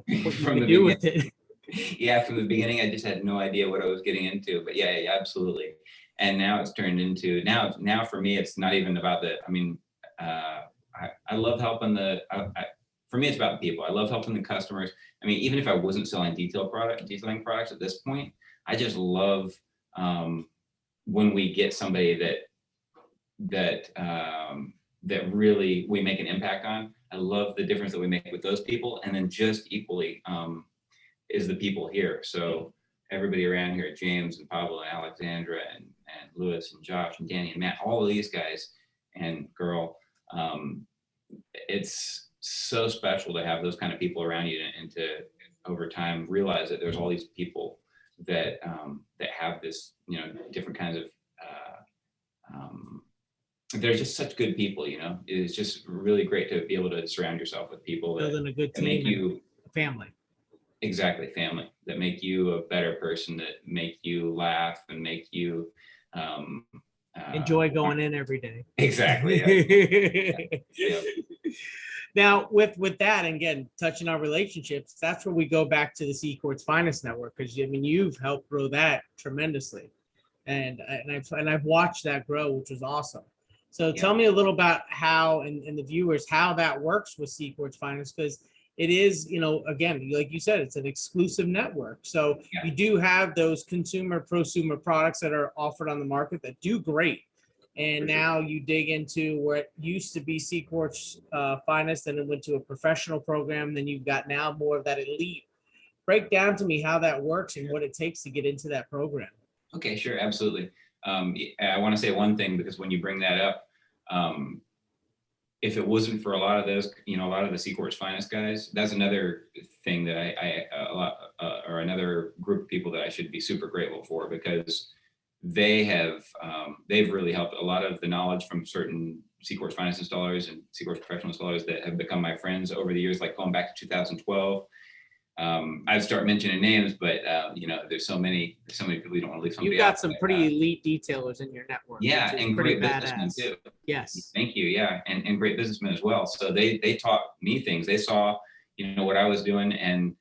you could do with it. Yeah, from the beginning, I just had no idea what I was getting into. But yeah, absolutely. And now it's turned into now for me, it's not even about I love helping for me, it's about the people. I love helping the customers. I mean, even if I wasn't selling detailing products at this point, I just love when we get somebody that really we make an impact on. I love the difference that we make with those people. And then just equally is the people here. So everybody around here, James and Pablo and Alexandra and Lewis and Josh and Danny and Matt, all of these guys and girl, it's so special to have those kind of people around you and to over time realize that there's all these people that have this, different kinds of they're just such good people, It's just really great to be able to surround yourself with people that building a good team, make you family. Exactly, family that make you a better person, that make you laugh and make you um, Enjoy going in every day. exactly. Yeah. Yeah. Now, with that, and again, touching on relationships, that's where we go back to the C Court's Finest Network, because I mean, you've helped grow that tremendously, and I've watched that grow, which was awesome. So Yeah. tell me a little about how, and the viewers, how that works with C Court's Finest, because it is, you know, again, like you said, it's an exclusive network. So Yeah. you do have those consumer, prosumer products that are offered on the market that do great. And now you dig into where it used to be C Court's Finest, and it went to a professional program. Then you've got now more of that elite. Break down to me how that works and what it takes to get into that program. Okay, sure, absolutely. I want to say one thing, because when you bring that up, if it wasn't for a lot of those, you know, a lot of the C Court's Finest guys, that's another thing that or another group of people that I should be super grateful for, because they've really helped. A lot of the knowledge from certain C Court's Finest installers and C Court's professional installers that have become my friends over the years, like going back to 2012. I'd start mentioning names, but you know, there's so many people, you don't want to leave somebody You've got out some there. pretty elite detailers in your network. Yeah, which is and pretty great businessmen badass. too. Yes. Thank you. Yeah, and great businessmen as well. So they taught me things. They saw, you know, what I was doing, and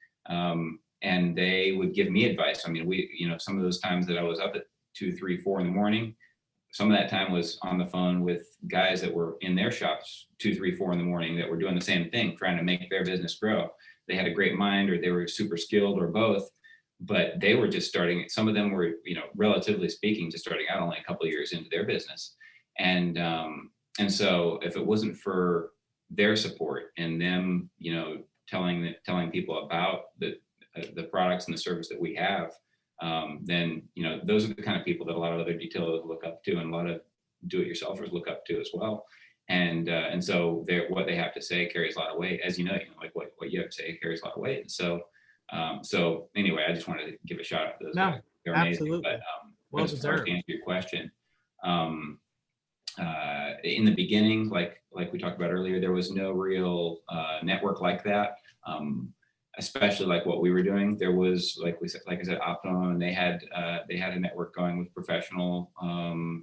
they would give me advice. I mean, you know, some of those times that I was up at 2, 3, 4 in the morning, some of that time was on the phone with guys that were in their shops 2, 3, 4 in the morning that were doing the same thing, trying to make their business grow. They had a great mind, or they were super skilled, or both, but they were just starting. Some of them were, you know, relatively speaking, just starting out only a couple of years into their business. And so if it wasn't for their support and them, you know, telling people about the products and the service that we have, then, you know, those are the kind of people that a lot of other detailers look up to, and a lot of do-it-yourselfers look up to as well. And so what they have to say carries a lot of weight, as you know, like what you have to say carries a lot of weight. And so anyway, I just wanted to give a shout out to those guys. They're amazing. Absolutely. But Well as far as deserved. to answer your question, in the beginning, like we talked about earlier, there was no real network like that. Especially like what we were doing. There was, like I said, Optimum, and they had a network going with professional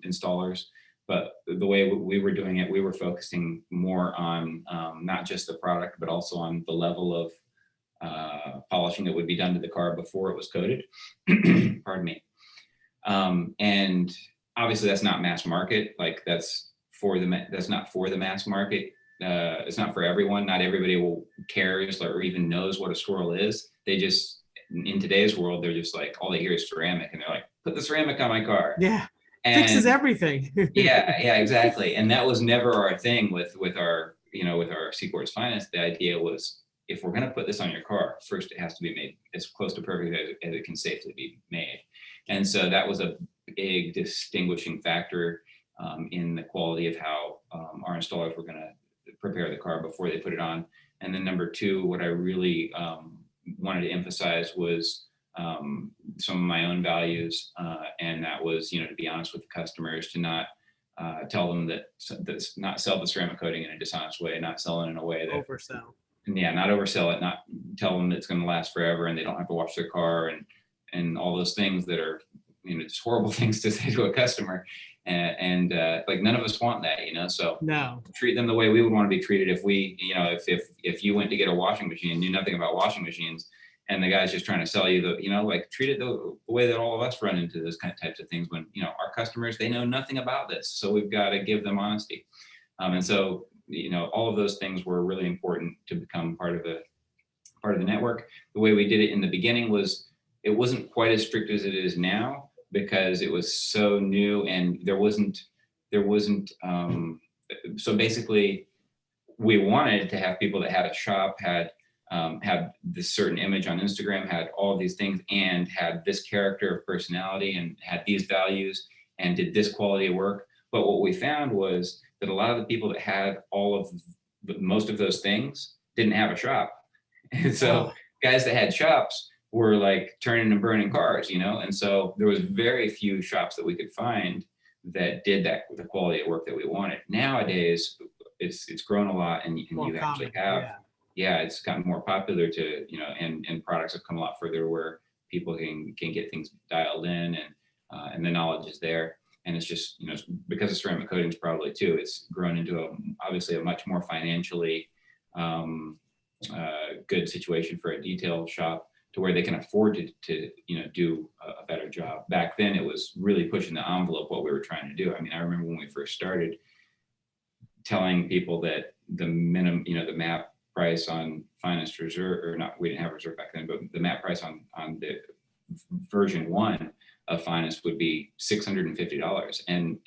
installers. But the way we were doing it, we were focusing more on not just the product, but also on the level of polishing that would be done to the car before it was coated. Pardon me. And obviously that's not mass market. Like that's not for the mass market. It's not for everyone. Not everybody cares or even knows what a swirl is. They just, in today's world, they're just like, all they hear is ceramic, and they're like, put the ceramic on my car. Yeah. And fixes everything. yeah, exactly. And that was never our thing with our C Court's Finest. The idea was, if we're going to put this on your car, first it has to be made as close to perfect as it can safely be made. And so that was a big distinguishing factor in the quality of how our installers were going to prepare the car before they put it on. And then number two, what I really wanted to emphasize was some of my own values, and that was, you know, to be honest with the customers, to not tell them that's not sell the ceramic coating in a dishonest way, not sell it in a way that oversell. Yeah, not oversell it, not tell them it's going to last forever and they don't have to wash their car and all those things that are, you know, just horrible things to say to a customer. And like none of us want that, you know, so no, treat them the way we would want to be treated if we, you know, if you went to get a washing machine and knew nothing about washing machines, and the guy's just trying to sell you the, you know, like treat it the way that all of us run into those kind of types of things when, you know, our customers, they know nothing about this. So we've got to give them honesty. And so, you know, all of those things were really important to become part of the network. The way we did it in the beginning was, it wasn't quite as strict as it is now, because it was so new and there wasn't so basically we wanted to have people that had a shop, had this certain image on Instagram, had all of these things, and had this character of personality and had these values and did this quality of work. But what we found was that a lot of the people that had most of those things didn't have a shop. And so guys that had shops were like turning and burning cars, you know? And so there was very few shops that we could find that did that with the quality of work that we wanted. Nowadays, it's grown a lot, and you actually have, yeah, it's gotten more popular to, you know, and products have come a lot further where people can get things dialed in, and the knowledge is there. And it's just, you know, because of ceramic coatings probably too, it's grown into obviously a much more financially good situation for a detail shop, to where they can afford to you know, do a better job. Back then, it was really pushing the envelope what we were trying to do. I mean, I remember when we first started, telling people that the minimum, you know, the MAP price on finest reserve, or not, we didn't have reserve back then, but the MAP price on the version 1 of finest would be $650, and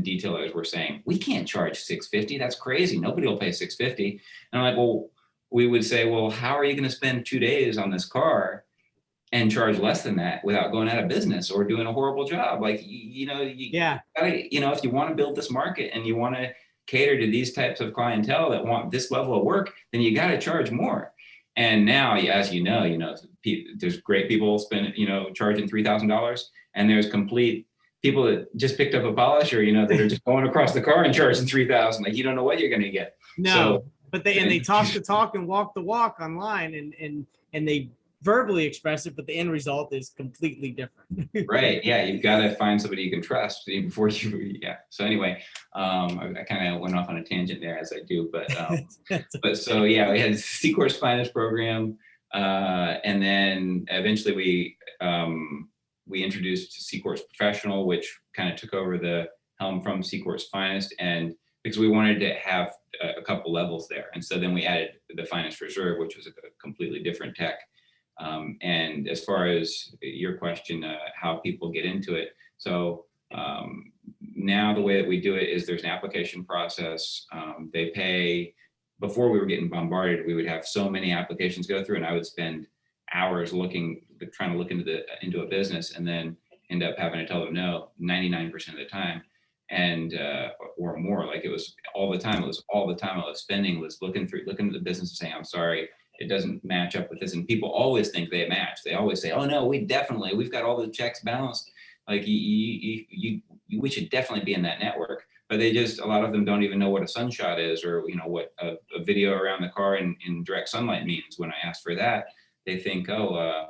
detailers were saying, we can't charge $650, that's crazy, nobody will pay $650. And I'm like, well, we would say, well, how are you going to spend 2 days on this car and charge less than that without going out of business or doing a horrible job? Like, you know, you know, if you want to build this market and you want to cater to these types of clientele that want this level of work, then you got to charge more. And now, as you know, there's great people charging $3,000, and there's complete people that just picked up a polisher, you know, that are just going across the car and charging $3,000. Like, you don't know what you're going to get. No, so, but they talk the talk and walk the walk online, and they verbally express it, but the end result is completely different. Right. Yeah. You've got to find somebody you can trust before you, yeah. So anyway, I kind of went off on a tangent there, as I do, but so yeah, we had C-Course Finest program. And then eventually we introduced C-Course Professional, which kind of took over the helm from C-Course Finest, and because we wanted to have a couple levels there. And so then we added the Finest Reserve, which was a completely different tech. And as far as your question, how people get into it. So now the way that we do it is there's an application process. They pay. Before we were getting bombarded, we would have so many applications go through, and I would spend hours trying to look into a business, and then end up having to tell them no 99% of the time, and or more. Like, it was all the time. It was all the time I was spending was looking at the business and saying, I'm sorry, it doesn't match up with this. And people always think they match. They always say, oh no, we've got all the checks balanced. Like, we should definitely be in that network. But a lot of them don't even know what a sunshot is, or, you know, what a video around the car in direct sunlight means. When I ask for that, they think, oh,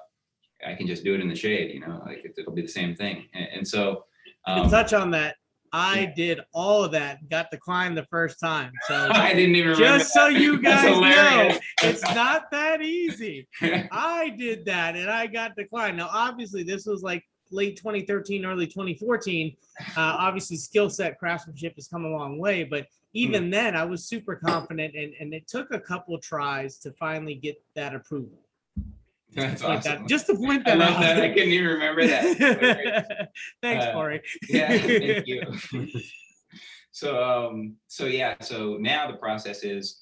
I can just do it in the shade, you know, like it'll be the same thing. And so to touch on that, I did all of that, got declined the first time. So I didn't even remember just so you guys know, That's it's not that easy. I did that and I got declined. Now, obviously, this was like late 2013, early 2014. Obviously, skill set craftsmanship has come a long way, but even then, I was super confident, and it took a couple tries to finally get that approval. That's awesome. Just to point that out. I love out. that. I couldn't even remember that. Thanks, Corey. Yeah, thank you. So yeah, so now the process is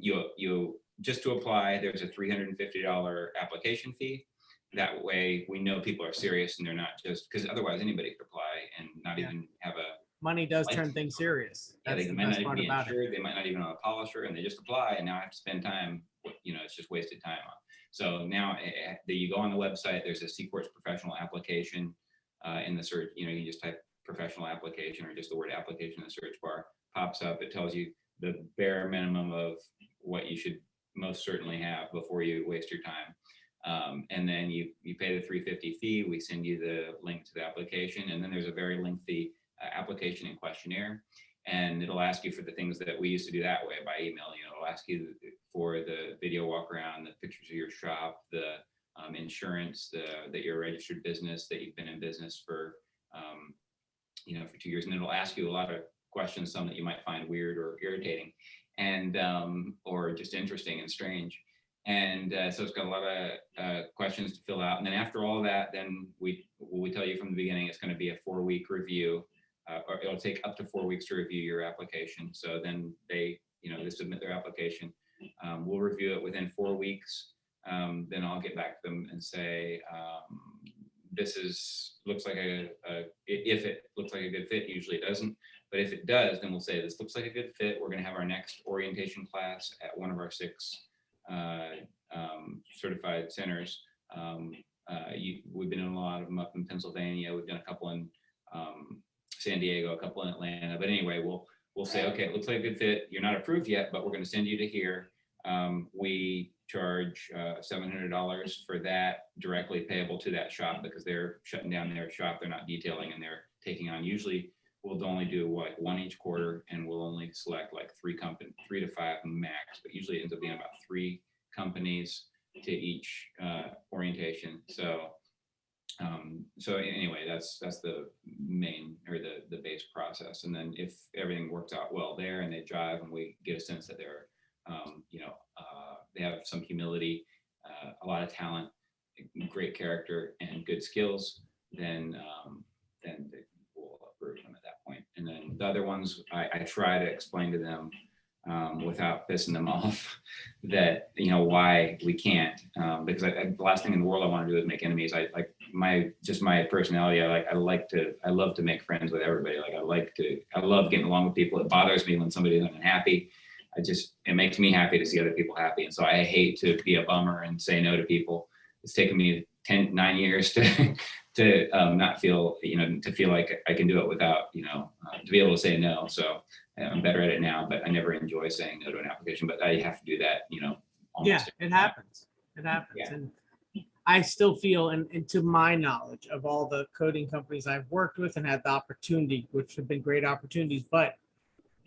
you just to apply, there's a $350 application fee. That way we know people are serious, and they're not just, because otherwise anybody could apply and not even have a money does turn things serious. Yeah, they might not even be insured, they might not even have a polisher, and they just apply, and now I have to spend time, you know, it's just wasted time on. So now you go on the website, there's a C-Course Professional application in the search, you know, you just type professional application or just the word application in the search bar, pops up, it tells you the bare minimum of what you should most certainly have before you waste your time. And then you pay the $350 fee, we send you the link to the application, and then there's a very lengthy application and questionnaire, and it'll ask you for the things that we used to do that way by email. You know, it'll ask you for the video walk around, the pictures of your shop, the insurance, that you're a registered business, that you've been in business for you know, for 2 years, and it'll ask you a lot of questions, some that you might find weird or irritating, and or just interesting and strange. And so it's got a lot of questions to fill out. And then after all that, then we tell you from the beginning, it's going to be a 4-week review, or it'll take up to 4 weeks to review your application. So then they submit their application. We'll review it within 4 weeks. Then I'll get back to them and say, looks like if it looks like a good fit. Usually it doesn't, but if it does, then we'll say this looks like a good fit. We're going to have our next orientation class at one of our 6 certified centers. We've been in a lot of them up in Pennsylvania. We've done a couple in San Diego, a couple in Atlanta. But anyway, we'll say, okay, it looks like a good fit. You're not approved yet, but we're going to send you to here. We charge $700 for that, directly payable to that shop because they're shutting down their shop. They're not detailing and they're taking on, usually we'll only do like one each quarter, and we'll only select like 3 to 5 max, but usually it ends up being about 3 companies to each orientation. So anyway, that's the main, or the base process. And then if everything works out well there and they drive and we get a sense that they're, they have some humility, a lot of talent, great character, and good skills, then we'll approve them at that point. And then the other ones, I try to explain to them without pissing them off that, why we can't, because the last thing in the world I want to do is make enemies. I like my personality. I love to make friends with everybody. I love getting along with people. It bothers me when somebody is unhappy. It makes me happy to see other people happy. And so I hate to be a bummer and say no to people. It's taken me 9 years to not feel, to feel like I can do it without, to be able to say no. So I'm better at it now, but I never enjoy saying no to an application, but I have to do that, almost. Yeah, it happens. It happens. Yeah. And I still feel, and to my knowledge of all the coding companies I've worked with and had the opportunity, which have been great opportunities, but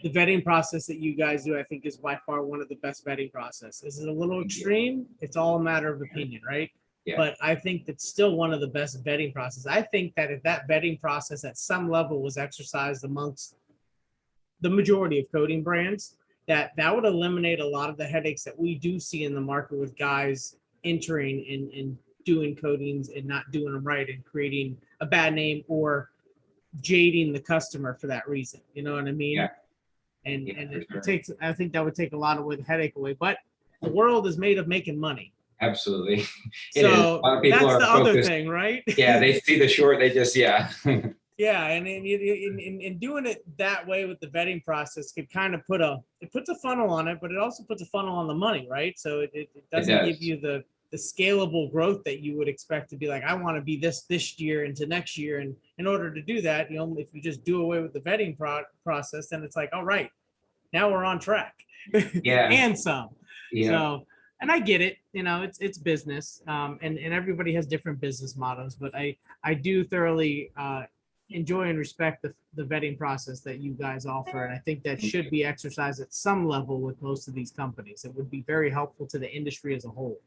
the vetting process that you guys do, I think, is by far one of the best vetting processes. Is it a little extreme? It's all a matter of opinion, right? Yeah. But I think that's still one of the best vetting processes. I think that if that vetting process at some level was exercised amongst the majority of coding brands, that would eliminate a lot of the headaches that we do see in the market with guys entering and doing codings and not doing them right and creating a bad name or jading the customer for that reason. You know what I mean? Yeah. And it takes, I think that would take a lot of the headache away, but the world is made of making money. Absolutely. So that's the other thing, right? Yeah, they see the short, they just, yeah. Yeah, and in doing it that way with the vetting process could kind of puts a funnel on it, but it also puts a funnel on the money, right? So it doesn't give you the scalable growth that you would expect to be like, I want to be this year into next year. And in order to do that, if you just do away with the vetting process, then it's like, all right, now we're on track. Yeah. And some. Yeah. So, and I get it, it's business, and everybody has different business models, but I do thoroughly enjoy and respect the vetting process that you guys offer. And I think that should be exercised at some level with most of these companies. It would be very helpful to the industry as a whole.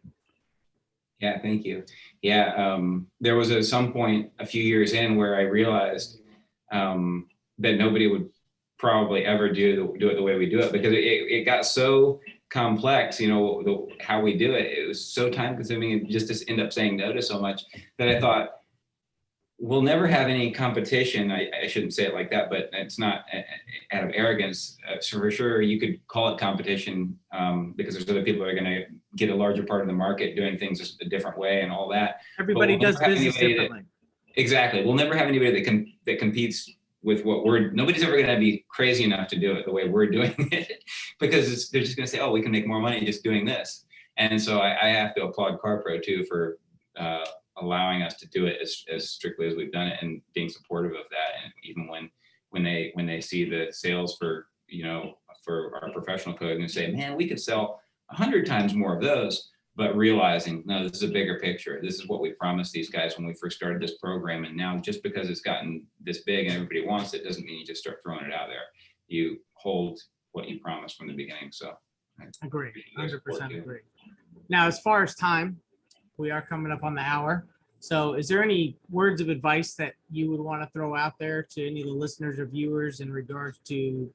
Yeah, thank you. Yeah, there was at some point a few years in where I realized that nobody would probably ever do it the way we do it, because it got so complex, how we do it. It was so time consuming and just to end up saying no to so much that I thought, we'll never have any competition. I shouldn't say it like that, but it's not out of arrogance. So for sure, you could call it competition because there's other people that are going to get a larger part of the market doing things a different way and all that. Everybody does business differently. Exactly. We'll never have anybody that competes with what nobody's ever going to be crazy enough to do it the way we're doing it, because they're just going to say, oh, we can make more money just doing this. And so I have to applaud CARPRO too for allowing us to do it as strictly as we've done it and being supportive of that. And even when they see the sales for our professional code and they say, man, we could sell 100 times more of those, but realizing, no, this is a bigger picture. This is what we promised these guys when we first started this program. And now just because it's gotten this big and everybody wants it doesn't mean you just start throwing it out there. You hold what you promised from the beginning. So I agree, 100% agree. Now, as far as time, we are coming up on the hour. So is there any words of advice that you would want to throw out there to any of the listeners or viewers in regards to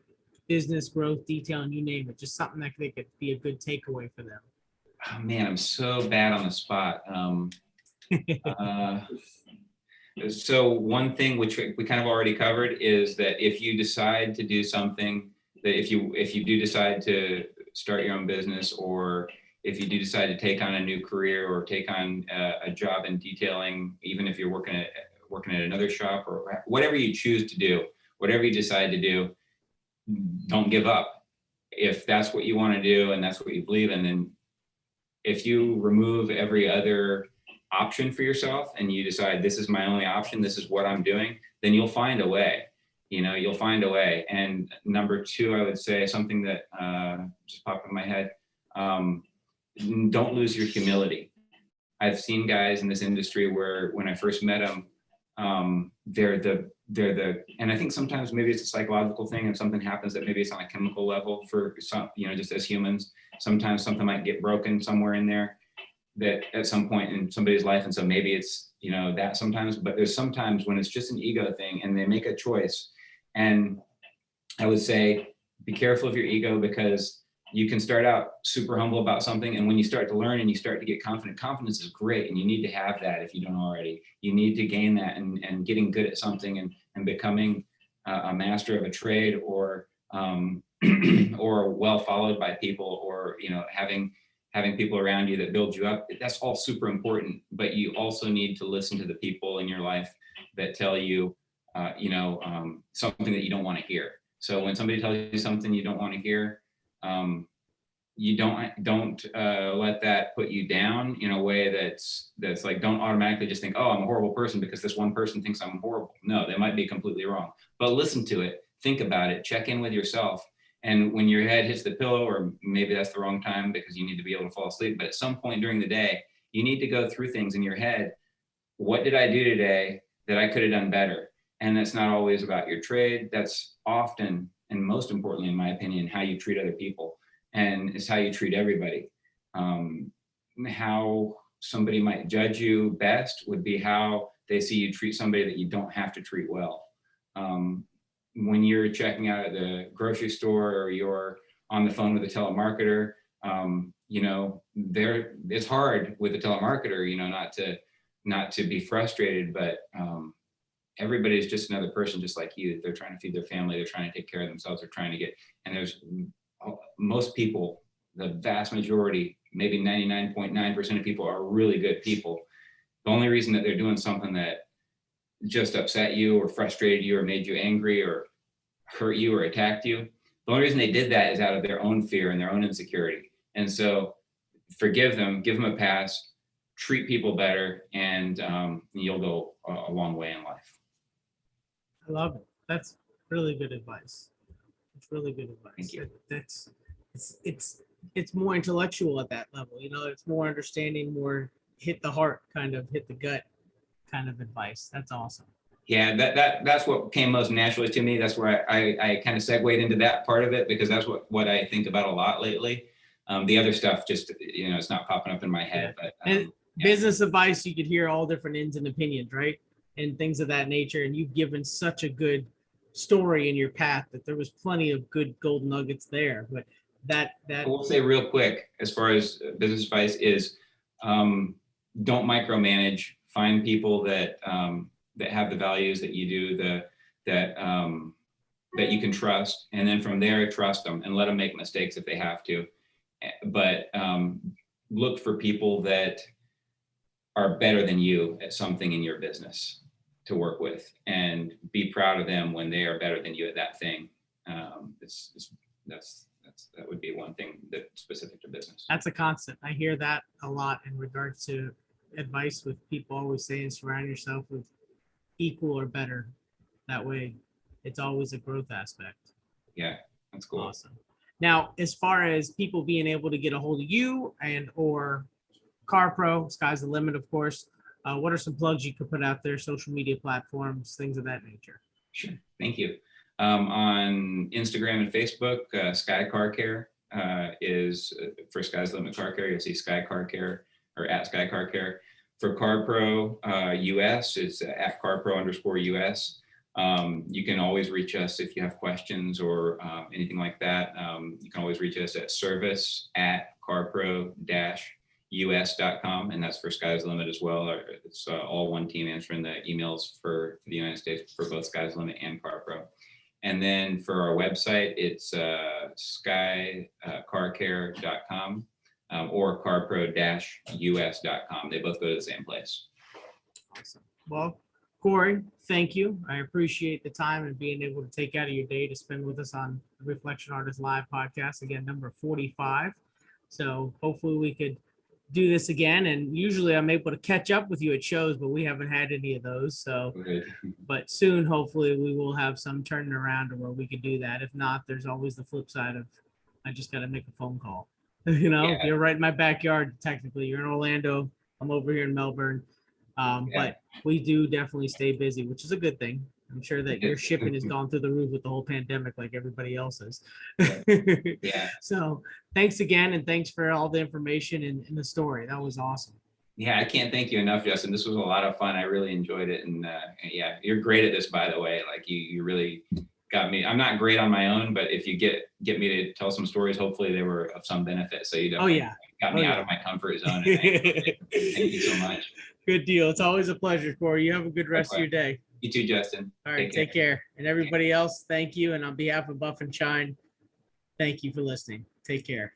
business growth, detail, and you name it, just something that they could be a good takeaway for them? Oh man, I'm so bad on the spot. So one thing which we kind of already covered is that if you decide to do something, that if you do decide to start your own business, or if you do decide to take on a new career or take on a job in detailing, even if you're working at another shop or whatever you choose to do, whatever you decide to do, don't give up. If that's what you want to do and that's what you believe in, then if you remove every other option for yourself and you decide this is my only option, this is what I'm doing, then you'll find a way. You'll find a way. And number two, I would say something that just popped in my head. don't lose your humility. I've seen guys in this industry where when I first met them, and I think sometimes maybe it's a psychological thing, and something happens that maybe it's on a chemical level for some, just as humans, sometimes something might get broken somewhere in there that at some point in somebody's life. And so maybe it's, that sometimes, but there's sometimes when it's just an ego thing and they make a choice. And I would say, be careful of your ego, because you can start out super humble about something. And when you start to learn and you start to get confident, confidence is great. And you need to have that if you don't already. You need to gain that, and getting good at something and becoming a master of a trade, or or well followed by people, or having people around you that build you up. That's all super important. But you also need to listen to the people in your life that tell you something that you don't want to hear. So when somebody tells you something you don't want to hear, you don't let that put you down in a way that's like, don't automatically just think, oh, I'm a horrible person because this one person thinks I'm horrible. No, they might be completely wrong. But listen to it, think about it, check in with yourself. And when your head hits the pillow, or maybe that's the wrong time because you need to be able to fall asleep, but at some point during the day, you need to go through things in your head. What did I do today that I could have done better? And that's not always about your trade. That's often, and most importantly, in my opinion, how you treat other people. And it's how you treat everybody. How somebody might judge you best would be how they see you treat somebody that you don't have to treat well. When you're checking out at the grocery store, or you're on the phone with a telemarketer, it's hard with a telemarketer, not to be frustrated, but everybody's just another person just like you. They're trying to feed their family, they're trying to take care of themselves, they're trying to get, and there's most people, the vast majority, maybe 99.9% of people are really good people. The only reason that they're doing something that just upset you or frustrated you or made you angry or hurt you or attacked you, the only reason they did that is out of their own fear and their own insecurity. And so forgive them, give them a pass, treat people better, and you'll go a long way in life. I love it. That's really good advice. It's really good advice. Thank you. It's more intellectual at that level. It's more understanding, more hit the heart, kind of hit the gut kind of advice. That's awesome. Yeah, that's what came most naturally to me. That's where I kind of segued into that part of it, because that's what I think about a lot lately. The other stuff just, it's not popping up in my head. Yeah. But business advice, you could hear all different ends and opinions, right? And things of that nature. And you've given such a good story in your path that there was plenty of good gold nuggets there. But that I will say real quick, as far as business advice is, don't micromanage. Find people that have the values that you do, that you can trust, and then from there, trust them and let them make mistakes if they have to. But look for people that are better than you at something in your business to work with, and be proud of them when they are better than you at that thing. That would be one thing that's specific to business. That's a constant. I hear that a lot in regards to advice, with people always saying surround yourself with equal or better. That way it's always a growth aspect. Yeah, that's cool. Awesome. Now, as far as people being able to get a hold of you and or CARPRO, sky's the limit, of course. What are some plugs you could put out there, social media platforms, things of that nature? Sure, thank you. On Instagram and Facebook, Sky Car Care is for Sky's the Limit Car Care. You'll see Sky Car Care or at Sky Car Care. For CARPRO US, it's at CARPRO_US. You can always reach us if you have questions or anything like that. You can always reach us at service@carpro-us.com, and that's for Sky's the Limit as well. It's all one team answering the emails for the United States for both Sky's the Limit and CARPRO. And then for our website, it's skycarcare.com or carpro-us.com. They both go to the same place. Awesome. Well, Corey, thank you. I appreciate the time and being able to take out of your day to spend with us on the Reflection Artist Live podcast, again, number 45. So hopefully we could do this again. And usually I'm able to catch up with you at shows, but we haven't had any of those. So, but soon, hopefully we will have some turning around to where we could do that. If not, there's always the flip side of, I just got to make a phone call. You know, Yeah. you're right in my backyard. Technically, you're in Orlando. I'm over here in Melbourne. Yeah. But we do definitely stay busy, which is a good thing. I'm sure that your shipping has gone through the roof with the whole pandemic, like everybody else's. Yeah. Yeah. So thanks again, and thanks for all the information and the story. That was awesome. Yeah, I can't thank you enough, Justin. This was a lot of fun. I really enjoyed it. And yeah, you're great at this, by the way. Like you really got me. I'm not great on my own, but if you get me to tell some stories, hopefully they were of some benefit. So you definitely got me out of my comfort zone. And thank you so much. Good deal. It's always a pleasure, Corey. You have a good rest of your day. You too, Justin. All right, take care. And everybody else, thank you. And on behalf of Buff and Shine, thank you for listening. Take care.